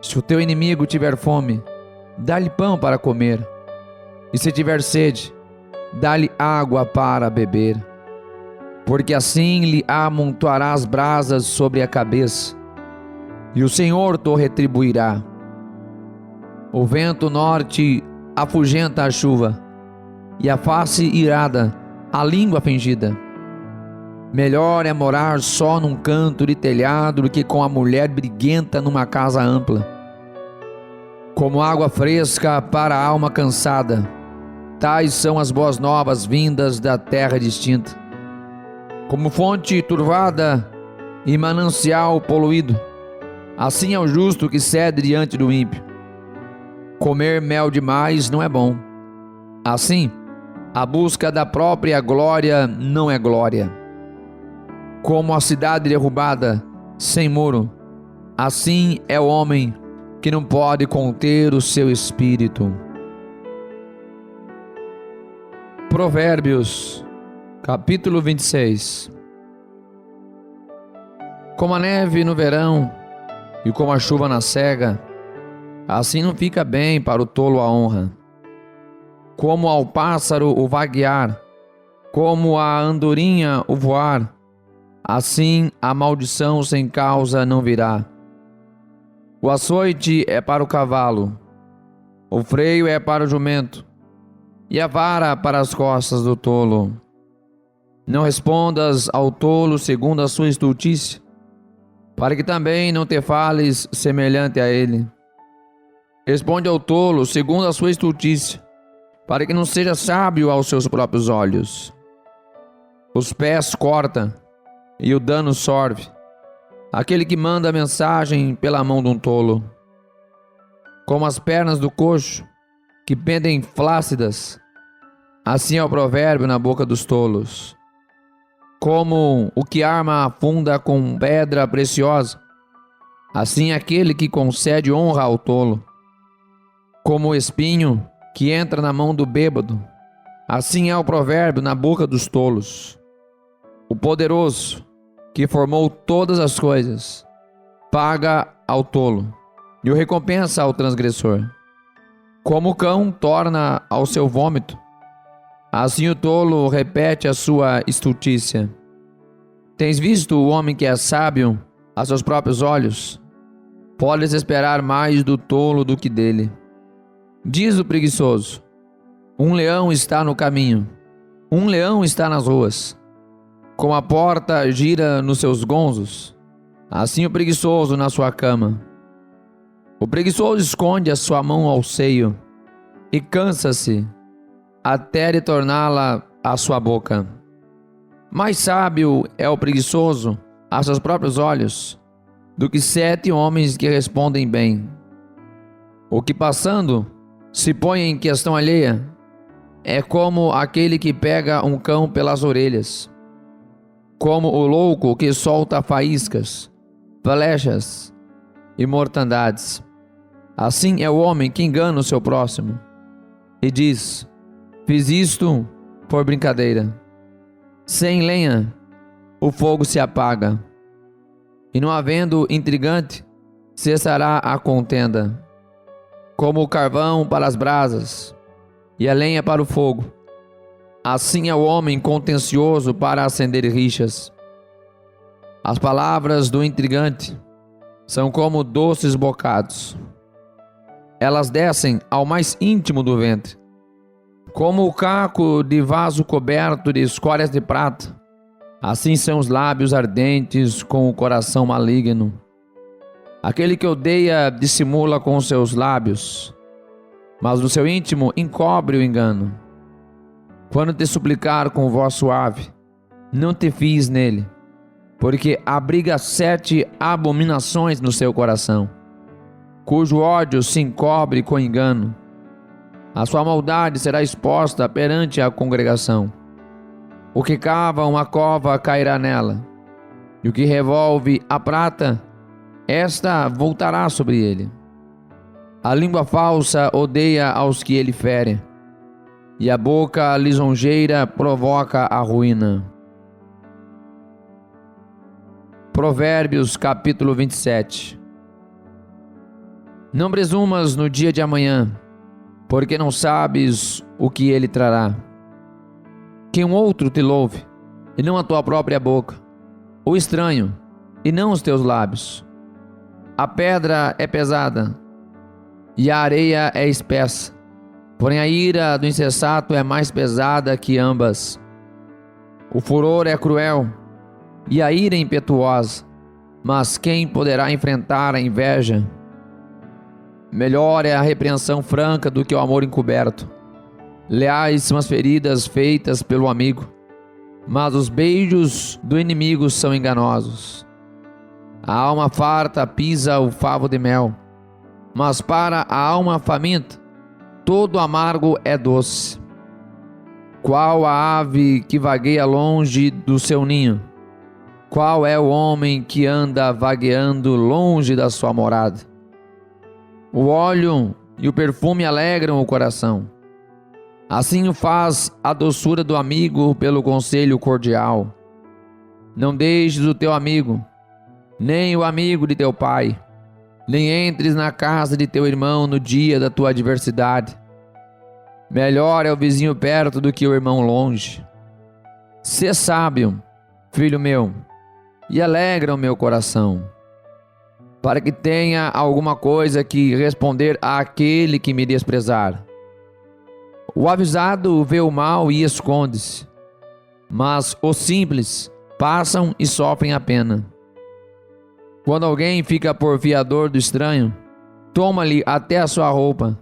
A: Se o teu inimigo tiver fome, dá-lhe pão para comer, e se tiver sede, dá-lhe água para beber, porque assim lhe amontoarás brasas sobre a cabeça, e o Senhor te retribuirá. O vento norte afugenta a chuva, e a face irada, a língua fingida. Melhor é morar só num canto de telhado do que com a mulher briguenta numa casa ampla. Como água fresca para a alma cansada, tais são as boas novas vindas da terra distinta. Como fonte turvada e manancial poluído, assim é o justo que cede diante do ímpio. Comer mel demais não é bom. Assim, a busca da própria glória não é glória. Como a cidade derrubada, sem muro, assim é o homem que não pode conter o seu espírito. Provérbios, capítulo 26. Como a neve no verão e como a chuva na cega, assim não fica bem para o tolo a honra. Como ao pássaro o vaguear, como a andorinha o voar, assim a maldição sem causa não virá. O açoite é para o cavalo, o freio é para o jumento, e a vara para as costas do tolo. Não respondas ao tolo segundo a sua estultícia, para que também não te fales semelhante a ele. Responde ao tolo segundo a sua estultícia, para que não seja sábio aos seus próprios olhos. Os pés corta e o dano sorve aquele que manda a mensagem pela mão de um tolo. Como as pernas do coxo, que pendem flácidas, assim é o provérbio na boca dos tolos. Como o que arma a funda com pedra preciosa, assim é aquele que concede honra ao tolo. Como o espinho que entra na mão do bêbado, assim é o provérbio na boca dos tolos. O poderoso, que formou todas as coisas, paga ao tolo e o recompensa ao transgressor. Como o cão torna ao seu vômito, assim o tolo repete a sua estultícia. Tens visto o homem que é sábio a seus próprios olhos? Podes esperar mais do tolo do que dele. Diz o preguiçoso: um leão está no caminho, um leão está nas ruas. Como a porta gira nos seus gonzos, assim o preguiçoso na sua cama. O preguiçoso esconde a sua mão ao seio e cansa-se até lhe torná-la à sua boca. Mais sábio é o preguiçoso a seus próprios olhos do que 7 homens que respondem bem. O que passando se põe em questão alheia é como aquele que pega um cão pelas orelhas, como o louco que solta faíscas, flechas e mortandades. Assim é o homem que engana o seu próximo e diz: fiz isto por brincadeira. Sem lenha, o fogo se apaga, e não havendo intrigante, cessará a contenda. Como o carvão para as brasas e a lenha para o fogo, assim é o homem contencioso para acender rixas. As palavras do intrigante são como doces bocados. Elas descem ao mais íntimo do ventre. Como o caco de vaso coberto de escórias de prata, assim são os lábios ardentes com o coração maligno. Aquele que odeia dissimula com os seus lábios, mas no seu íntimo encobre o engano. Quando te suplicar com voz suave, não te fies nele, porque abriga 7 abominações no seu coração, cujo ódio se encobre com engano. A sua maldade será exposta perante a congregação. O que cava uma cova cairá nela, e o que revolve a prata, esta voltará sobre ele. A língua falsa odeia aos que ele fere, e a boca lisonjeira provoca a ruína. Provérbios capítulo 27. Não presumas no dia de amanhã, porque não sabes o que ele trará. Que um outro te louve, e não a tua própria boca, o estranho, e não os teus lábios. A pedra é pesada, e a areia é espessa, porém a ira do insensato é mais pesada que ambas. O furor é cruel, e a ira impetuosa, mas quem poderá enfrentar a inveja? Melhor é a repreensão franca do que o amor encoberto. Leais são as feridas feitas pelo amigo, mas os beijos do inimigo são enganosos. A alma farta pisa o favo de mel, mas para a alma faminta, todo amargo é doce. Qual a ave que vagueia longe do seu ninho? Qual é o homem que anda vagueando longe da sua morada? O óleo e o perfume alegram o coração. Assim o faz a doçura do amigo pelo conselho cordial. Não deixes o teu amigo, nem o amigo de teu pai, nem entres na casa de teu irmão no dia da tua adversidade. Melhor é o vizinho perto do que o irmão longe. Sê sábio, filho meu, e alegra o meu coração, para que tenha alguma coisa que responder àquele que me desprezar. O avisado vê o mal e esconde-se, mas os simples passam e sofrem a pena. Quando alguém fica por fiador do estranho, toma-lhe até a sua roupa,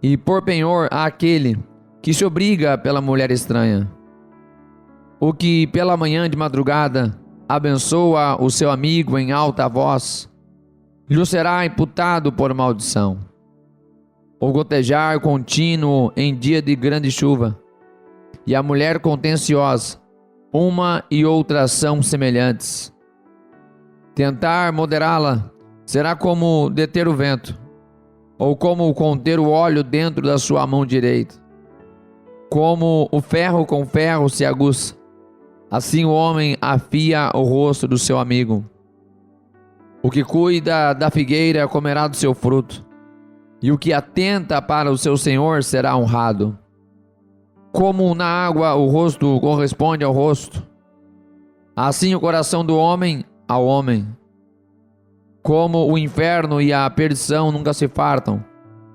A: e por penhor àquele que se obriga pela mulher estranha. O que pela manhã de madrugada abençoa o seu amigo em alta voz, lhe será imputado por maldição. O gotejar contínuo em dia de grande chuva, e a mulher contenciosa, uma e outra são semelhantes. Tentar moderá-la será como deter o vento, ou como conter o óleo dentro da sua mão direita. Como o ferro com ferro se aguça, assim o homem afia o rosto do seu amigo. O que cuida da figueira comerá do seu fruto, e o que atenta para o seu senhor será honrado. Como na água o rosto corresponde ao rosto, assim o coração do homem ao homem. Como o inferno e a perdição nunca se fartam,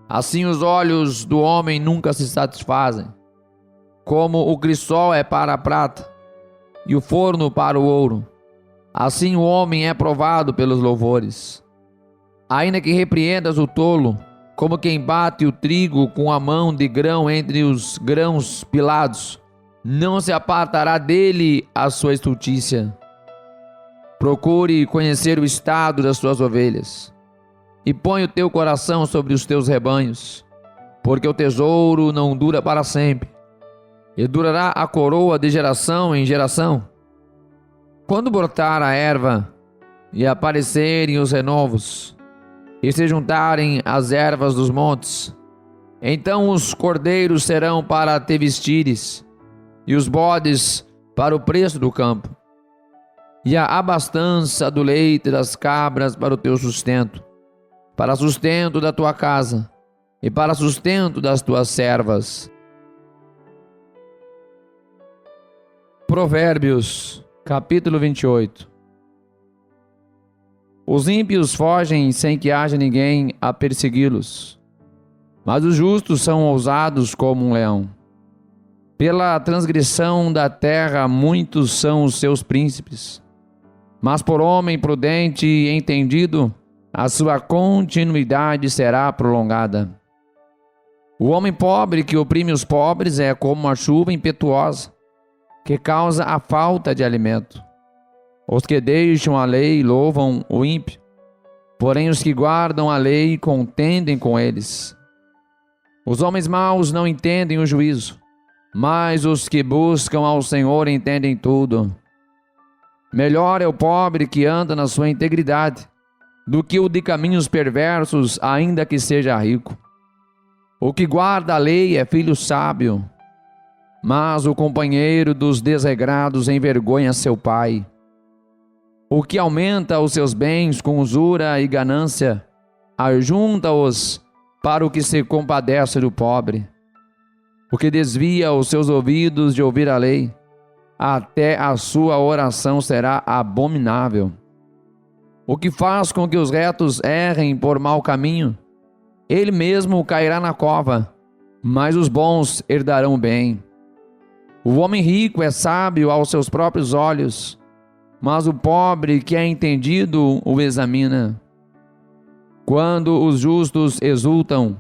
A: assim os olhos do homem nunca se satisfazem. Como o crisol é para a prata e o forno para o ouro, assim o homem é provado pelos louvores. Ainda que repreendas o tolo, como quem bate o trigo com a mão de grão entre os grãos pilados, não se apartará dele a sua estultícia. Procure conhecer o estado das tuas ovelhas, e põe o teu coração sobre os teus rebanhos, porque o tesouro não dura para sempre, e durará a coroa de geração em geração. Quando brotar a erva, e aparecerem os renovos, e se juntarem as ervas dos montes, então os cordeiros serão para te vestires, e os bodes para o preço do campo, e a abastança do leite das cabras para o teu sustento, para sustento da tua casa, e para sustento das tuas servas. Provérbios, capítulo 28. Os ímpios fogem sem que haja ninguém a persegui-los, mas os justos são ousados como um leão. Pela transgressão da terra muitos são os seus príncipes, mas por homem prudente e entendido, a sua continuidade será prolongada. O homem pobre que oprime os pobres é como uma chuva impetuosa, que causa a falta de alimento. Os que deixam a lei louvam o ímpio, porém os que guardam a lei contendem com eles. Os homens maus não entendem o juízo, mas os que buscam ao Senhor entendem tudo. Melhor é o pobre que anda na sua integridade, do que o de caminhos perversos, ainda que seja rico. O que guarda a lei é filho sábio, mas o companheiro dos desregrados envergonha seu pai. O que aumenta os seus bens com usura e ganância, ajunta-os para o que se compadece do pobre. O que desvia os seus ouvidos de ouvir a lei, até a sua oração será abominável. O que faz com que os retos errem por mau caminho, ele mesmo cairá na cova, mas os bons herdarão o bem. O homem rico é sábio aos seus próprios olhos, mas o pobre que é entendido o examina. Quando os justos exultam,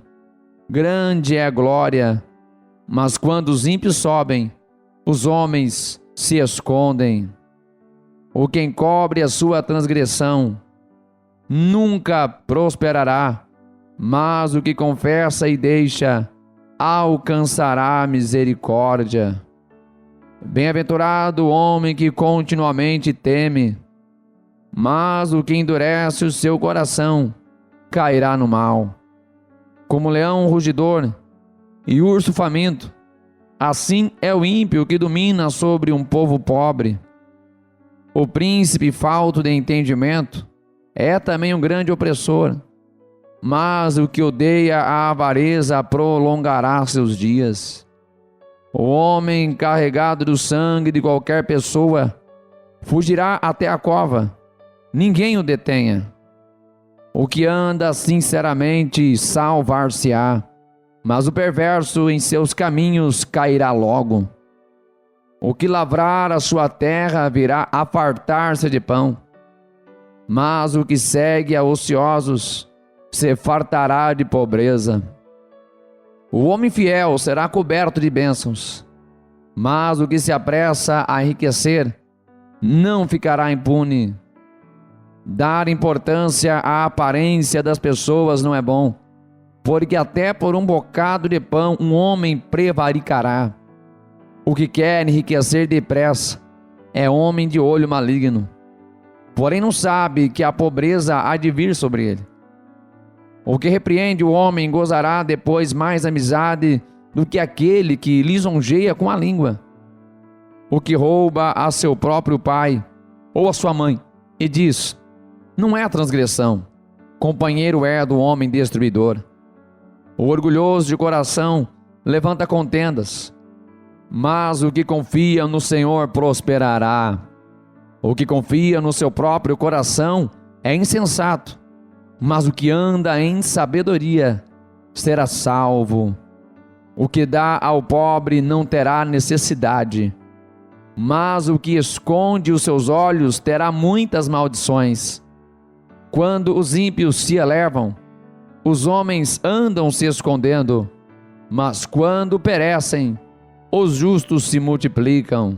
A: grande é a glória, mas quando os ímpios sobem, os homens se escondem. O que encobre a sua transgressão nunca prosperará, mas o que confessa e deixa alcançará misericórdia. Bem-aventurado o homem que continuamente teme, mas o que endurece o seu coração cairá no mal. Como leão rugidor e urso faminto, assim é o ímpio que domina sobre um povo pobre. O príncipe falto de entendimento é também um grande opressor, mas o que odeia a avareza prolongará seus dias. O homem carregado do sangue de qualquer pessoa fugirá até a cova, ninguém o detenha. O que anda sinceramente salvar-se-á, mas o perverso em seus caminhos cairá logo. O que lavrar a sua terra virá a fartar-se de pão, mas o que segue a ociosos se fartará de pobreza. O homem fiel será coberto de bênçãos, mas o que se apressa a enriquecer não ficará impune. Dar importância à aparência das pessoas não é bom, porque até por um bocado de pão um homem prevaricará. O que quer enriquecer depressa é homem de olho maligno, porém não sabe que a pobreza há de vir sobre ele. O que repreende o homem gozará depois mais amizade do que aquele que lisonjeia com a língua. O que rouba a seu próprio pai ou a sua mãe e diz: não é transgressão, companheiro é do homem destruidor. O orgulhoso de coração levanta contendas, mas o que confia no Senhor prosperará. O que confia no seu próprio coração é insensato, mas o que anda em sabedoria será salvo. O que dá ao pobre não terá necessidade, mas o que esconde os seus olhos terá muitas maldições. Quando os ímpios se elevam, os homens andam se escondendo, mas quando perecem, os justos se multiplicam.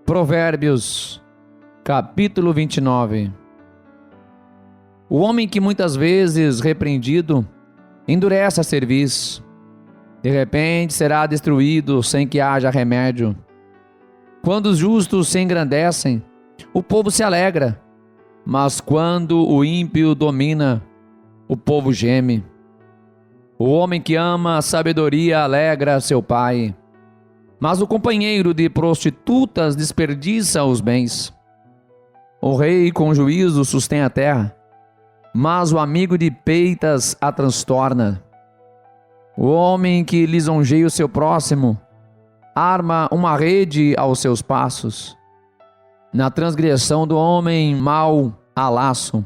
A: Provérbios, capítulo 29. O homem que muitas vezes repreendido endurece a cerviz, de repente será destruído sem que haja remédio. Quando os justos se engrandecem, o povo se alegra, mas quando o ímpio domina, o povo geme. O homem que ama a sabedoria alegra seu pai, mas o companheiro de prostitutas desperdiça os bens. O rei com juízo sustém a terra, mas o amigo de peitas a transtorna. O homem que lisonjeia o seu próximo arma uma rede aos seus passos. Na transgressão do homem mau há laço,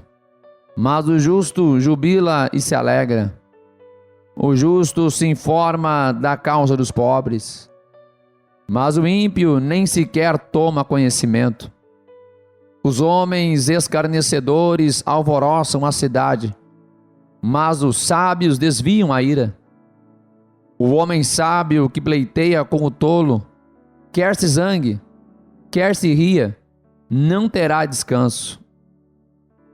A: mas o justo jubila e se alegra. O justo se informa da causa dos pobres, mas o ímpio nem sequer toma conhecimento. Os homens escarnecedores alvoroçam a cidade, mas os sábios desviam a ira. O homem sábio que pleiteia com o tolo, quer se zangue, quer se ria, não terá descanso.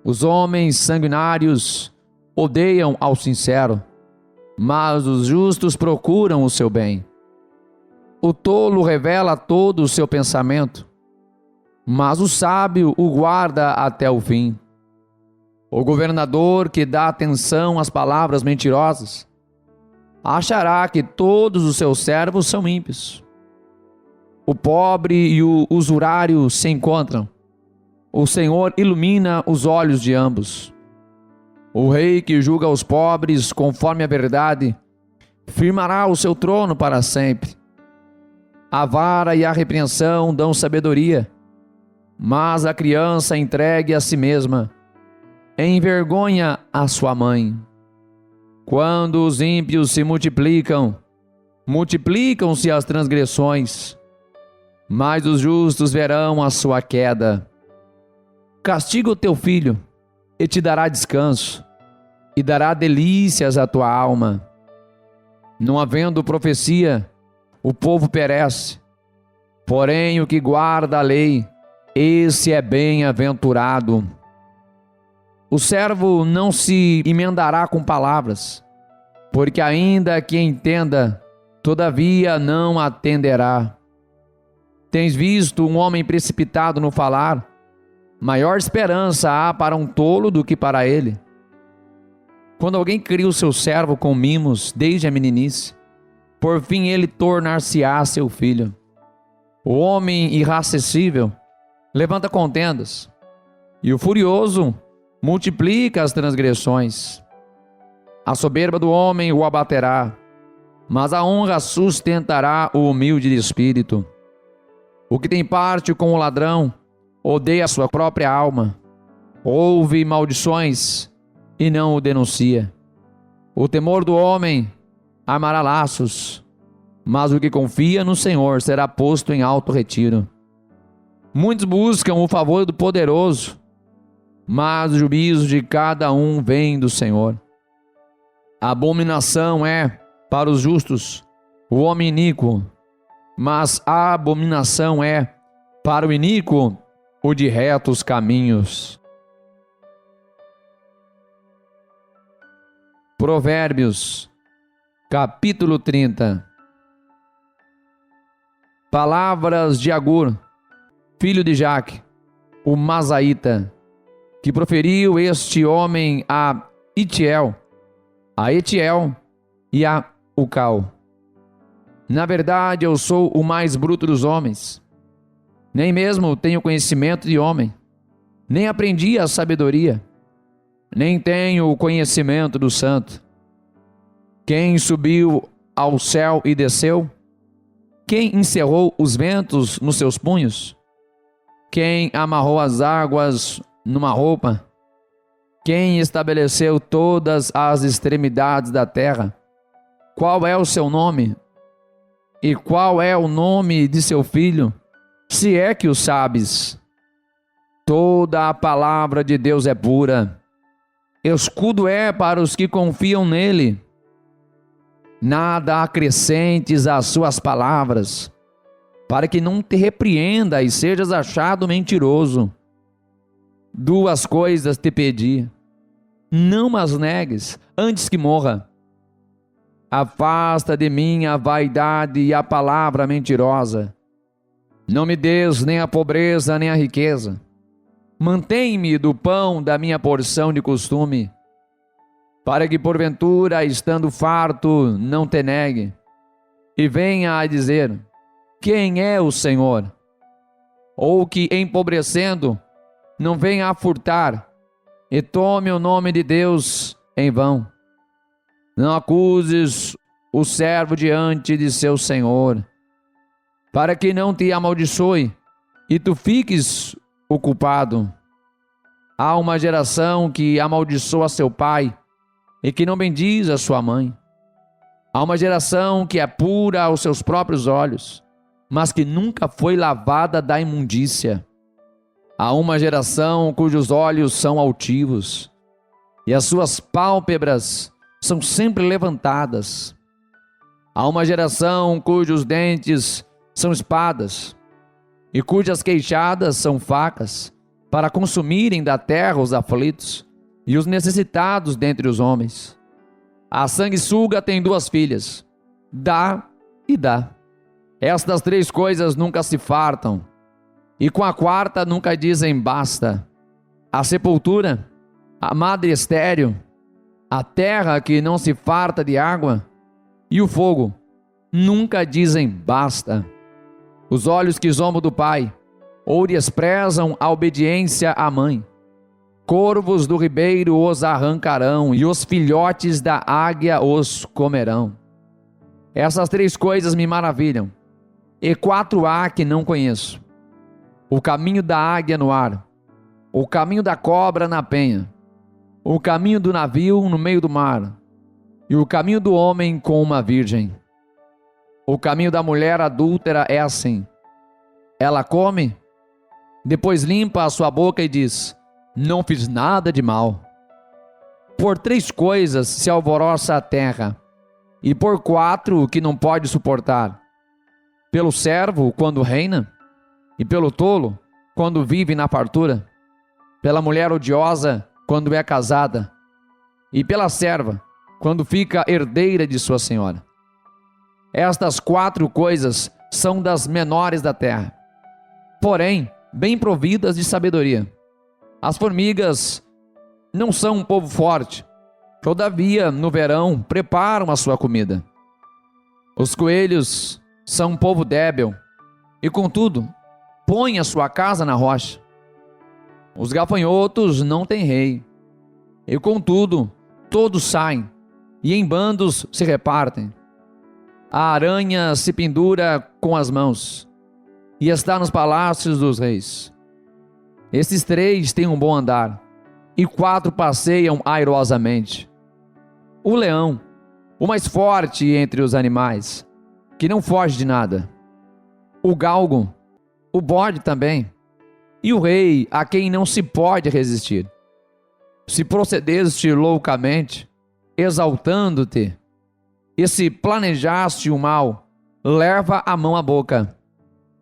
A: Os homens sanguinários odeiam ao sincero, mas os justos procuram o seu bem. O tolo revela todo o seu pensamento, mas o sábio o guarda até o fim. O governador que dá atenção às palavras mentirosas achará que todos os seus servos são ímpios. O pobre e o usurário se encontram. O Senhor ilumina os olhos de ambos. O rei que julga os pobres conforme a verdade firmará o seu trono para sempre. A vara e a repreensão dão sabedoria, mas a criança entregue a si mesma envergonha a sua mãe. Quando os ímpios se multiplicam, multiplicam-se as transgressões, mas os justos verão a sua queda. Castiga o teu filho, e te dará descanso, e dará delícias à tua alma. Não havendo profecia, o povo perece, porém o que guarda a lei, esse é bem-aventurado. O servo não se emendará com palavras, porque ainda que entenda, todavia não atenderá. Tens visto um homem precipitado no falar? Maior esperança há para um tolo do que para ele. Quando alguém cria o seu servo com mimos desde a meninice, por fim ele tornar-se-á seu filho. O homem irracessível levanta contendas, e o furioso multiplica as transgressões. A soberba do homem o abaterá, mas a honra sustentará o humilde de espírito. O que tem parte com o ladrão odeia a sua própria alma, ouve maldições e não o denuncia. O temor do homem armará laços, mas o que confia no Senhor será posto em alto retiro. Muitos buscam o favor do poderoso, mas o juízo de cada um vem do Senhor. Abominação é para os justos o homem iníquo, mas a abominação é para o iníquo o de retos caminhos. Provérbios, capítulo 30. Palavras de Agur, filho de Jaque, o Mazaíta, que proferiu este homem a Itiel e a Ucal. Na verdade, eu sou o mais bruto dos homens. Nem mesmo tenho conhecimento de homem, nem aprendi a sabedoria, nem tenho o conhecimento do santo. Quem subiu ao céu e desceu? Quem encerrou os ventos nos seus punhos? Quem amarrou as águas numa roupa? Quem estabeleceu todas as extremidades da terra? Qual é o seu nome? E qual é o nome de seu filho? Se é que o sabes. Toda a palavra de Deus é pura. Escudo é para os que confiam nele. Nada acrescentes às suas palavras, para que não te repreenda e sejas achado mentiroso. Duas coisas te pedi, não as negues, antes que morra. Afasta de mim a vaidade e a palavra mentirosa. Não me des nem a pobreza nem a riqueza. Mantém-me do pão da minha porção de costume, para que porventura, estando farto, não te negue, e venha a dizer: quem é o Senhor? Ou que, empobrecendo, não venha a furtar, e tome o nome de Deus em vão. Não acuses o servo diante de seu Senhor, para que não te amaldiçoe, e tu fiques o culpado. Há uma geração que amaldiçoa seu pai, e que não bendiz a sua mãe. Há uma geração que é pura aos seus próprios olhos, mas que nunca foi lavada da imundícia. Há uma geração cujos olhos são altivos, e as suas pálpebras são sempre levantadas. Há uma geração cujos dentes são espadas, e cujas queixadas são facas, para consumirem da terra os aflitos e os necessitados dentre os homens. A sanguessuga tem duas filhas, dá e dá. Estas três coisas nunca se fartam, e com a quarta nunca dizem basta. A sepultura, a madre estéril, a terra que não se farta de água, e o fogo, nunca dizem basta. Os olhos que zombam do pai, ou desprezam a obediência à mãe. Corvos do ribeiro os arrancarão, e os filhotes da águia os comerão. Essas três coisas me maravilham, e quatro há que não conheço: o caminho da águia no ar, o caminho da cobra na penha, o caminho do navio no meio do mar, e o caminho do homem com uma virgem. O caminho da mulher adúltera é assim: ela come, depois limpa a sua boca e diz: não fiz nada de mal. Por três coisas se alvoroça a terra, e por quatro que não pode suportar: pelo servo, quando reina, e pelo tolo, quando vive na fartura, pela mulher odiosa, quando é casada, e pela serva, quando fica herdeira de sua senhora. Estas quatro coisas são das menores da terra, porém bem providas de sabedoria. As formigas não são um povo forte, todavia no verão preparam a sua comida. Os coelhos são um povo débil, e contudo põem a sua casa na rocha. Os gafanhotos não têm rei, e contudo todos saem, e em bandos se repartem. A aranha se pendura com as mãos, e está nos palácios dos reis. Esses três têm um bom andar, e quatro passeiam airosamente. O leão, o mais forte entre os animais, que não foge de nada. O galgo, o bode também, e o rei, a quem não se pode resistir. Se procedeste loucamente, exaltando-te. E se planejaste o mal, leva a mão à boca,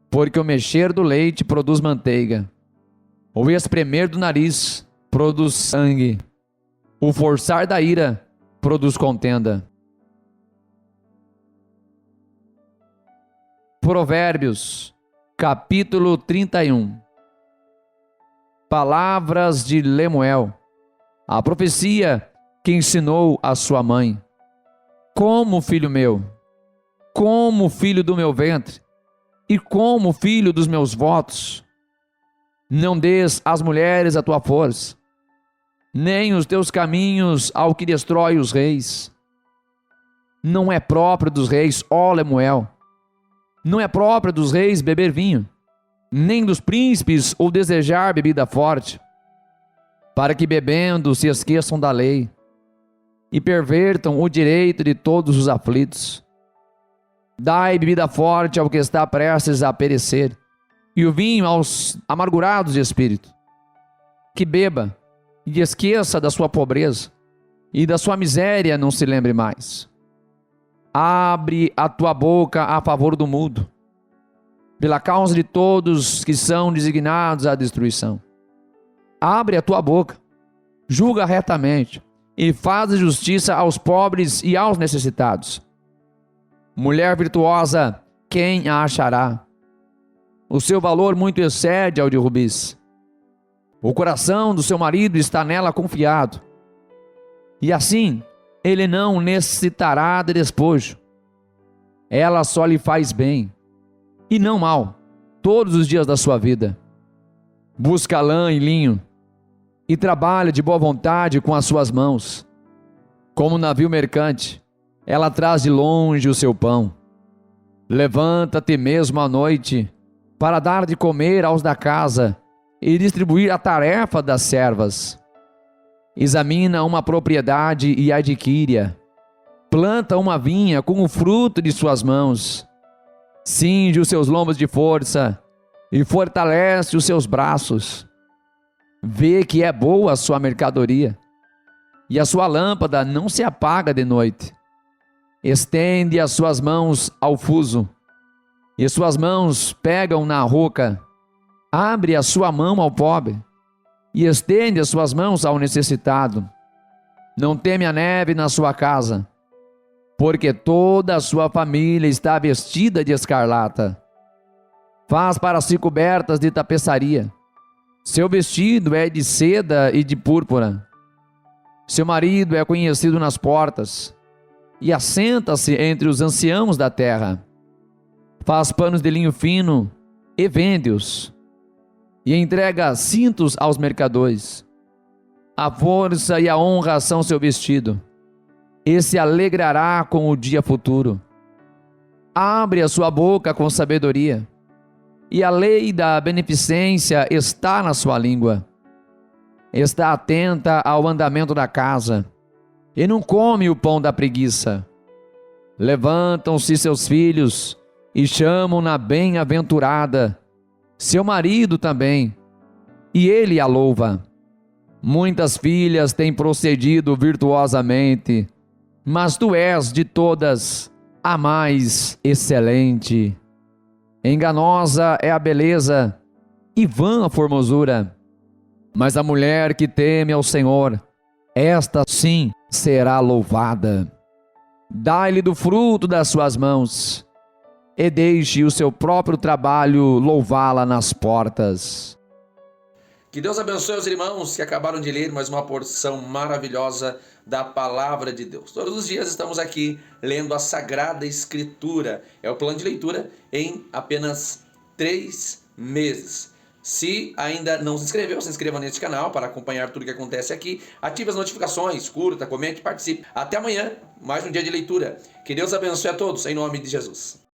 A: porque o mexer do leite produz manteiga, o espremer do nariz produz sangue, o forçar da ira produz contenda. Provérbios, capítulo 31. Palavras de Lemuel, a profecia que ensinou a sua mãe. Como filho meu, como filho do meu ventre, e como filho dos meus votos, não des às mulheres a tua força, nem os teus caminhos ao que destrói os reis. Não é próprio dos reis, ó Lemuel, não é próprio dos reis beber vinho, nem dos príncipes ou desejar bebida forte, para que bebendo se esqueçam da lei e pervertam o direito de todos os aflitos. Dai bebida forte ao que está prestes a perecer, e o vinho aos amargurados de espírito. Que beba e esqueça da sua pobreza, e da sua miséria não se lembre mais. Abre a tua boca a favor do mudo, pela causa de todos que são designados à destruição. Abre a tua boca, julga retamente, e faz justiça aos pobres e aos necessitados. Mulher virtuosa, quem a achará? O seu valor muito excede ao de rubis. O coração do seu marido está nela confiado, e assim ele não necessitará de despojo. Ela só lhe faz bem, e não mal, todos os dias da sua vida. Busca lã e linho, e trabalha de boa vontade com as suas mãos. Como um navio mercante, ela traz de longe o seu pão. Levanta-te mesmo à noite, para dar de comer aos da casa, e distribuir a tarefa das servas. Examina uma propriedade e adquire-a. Planta uma vinha com o fruto de suas mãos. Cinge os seus lombos de força, e fortalece os seus braços. Vê que é boa a sua mercadoria, e a sua lâmpada não se apaga de noite. Estende as suas mãos ao fuso, e suas mãos pegam na roca. Abre a sua mão ao pobre, e estende as suas mãos ao necessitado. Não teme a neve na sua casa, porque toda a sua família está vestida de escarlata. Faz para si cobertas de tapeçaria. Seu vestido é de seda e de púrpura. Seu marido é conhecido nas portas, e assenta-se entre os anciãos da terra. Faz panos de linho fino e vende-os, e entrega cintos aos mercadores. A força e a honra são seu vestido, e se alegrará com o dia futuro. Abre a sua boca com sabedoria, e a lei da beneficência está na sua língua. Está atenta ao andamento da casa, e não come o pão da preguiça. Levantam-se seus filhos, e chamam-na bem-aventurada, seu marido também, e ele a louva. Muitas filhas têm procedido virtuosamente, mas tu és de todas a mais excelente. Enganosa é a beleza, e vã a formosura, mas a mulher que teme ao Senhor, esta sim será louvada. Dai-lhe do fruto das suas mãos, e deixe o seu próprio trabalho louvá-la nas portas.
B: Que Deus abençoe os irmãos que acabaram de ler mais uma porção maravilhosa da Palavra de Deus. Todos os dias estamos aqui lendo a Sagrada Escritura. É o plano de leitura em apenas 3 meses. Se ainda não se inscreveu, se inscreva neste canal para acompanhar tudo que acontece aqui. Ative as notificações, curta, comente, participe. Até amanhã, mais um dia de leitura. Que Deus abençoe a todos, em nome de Jesus.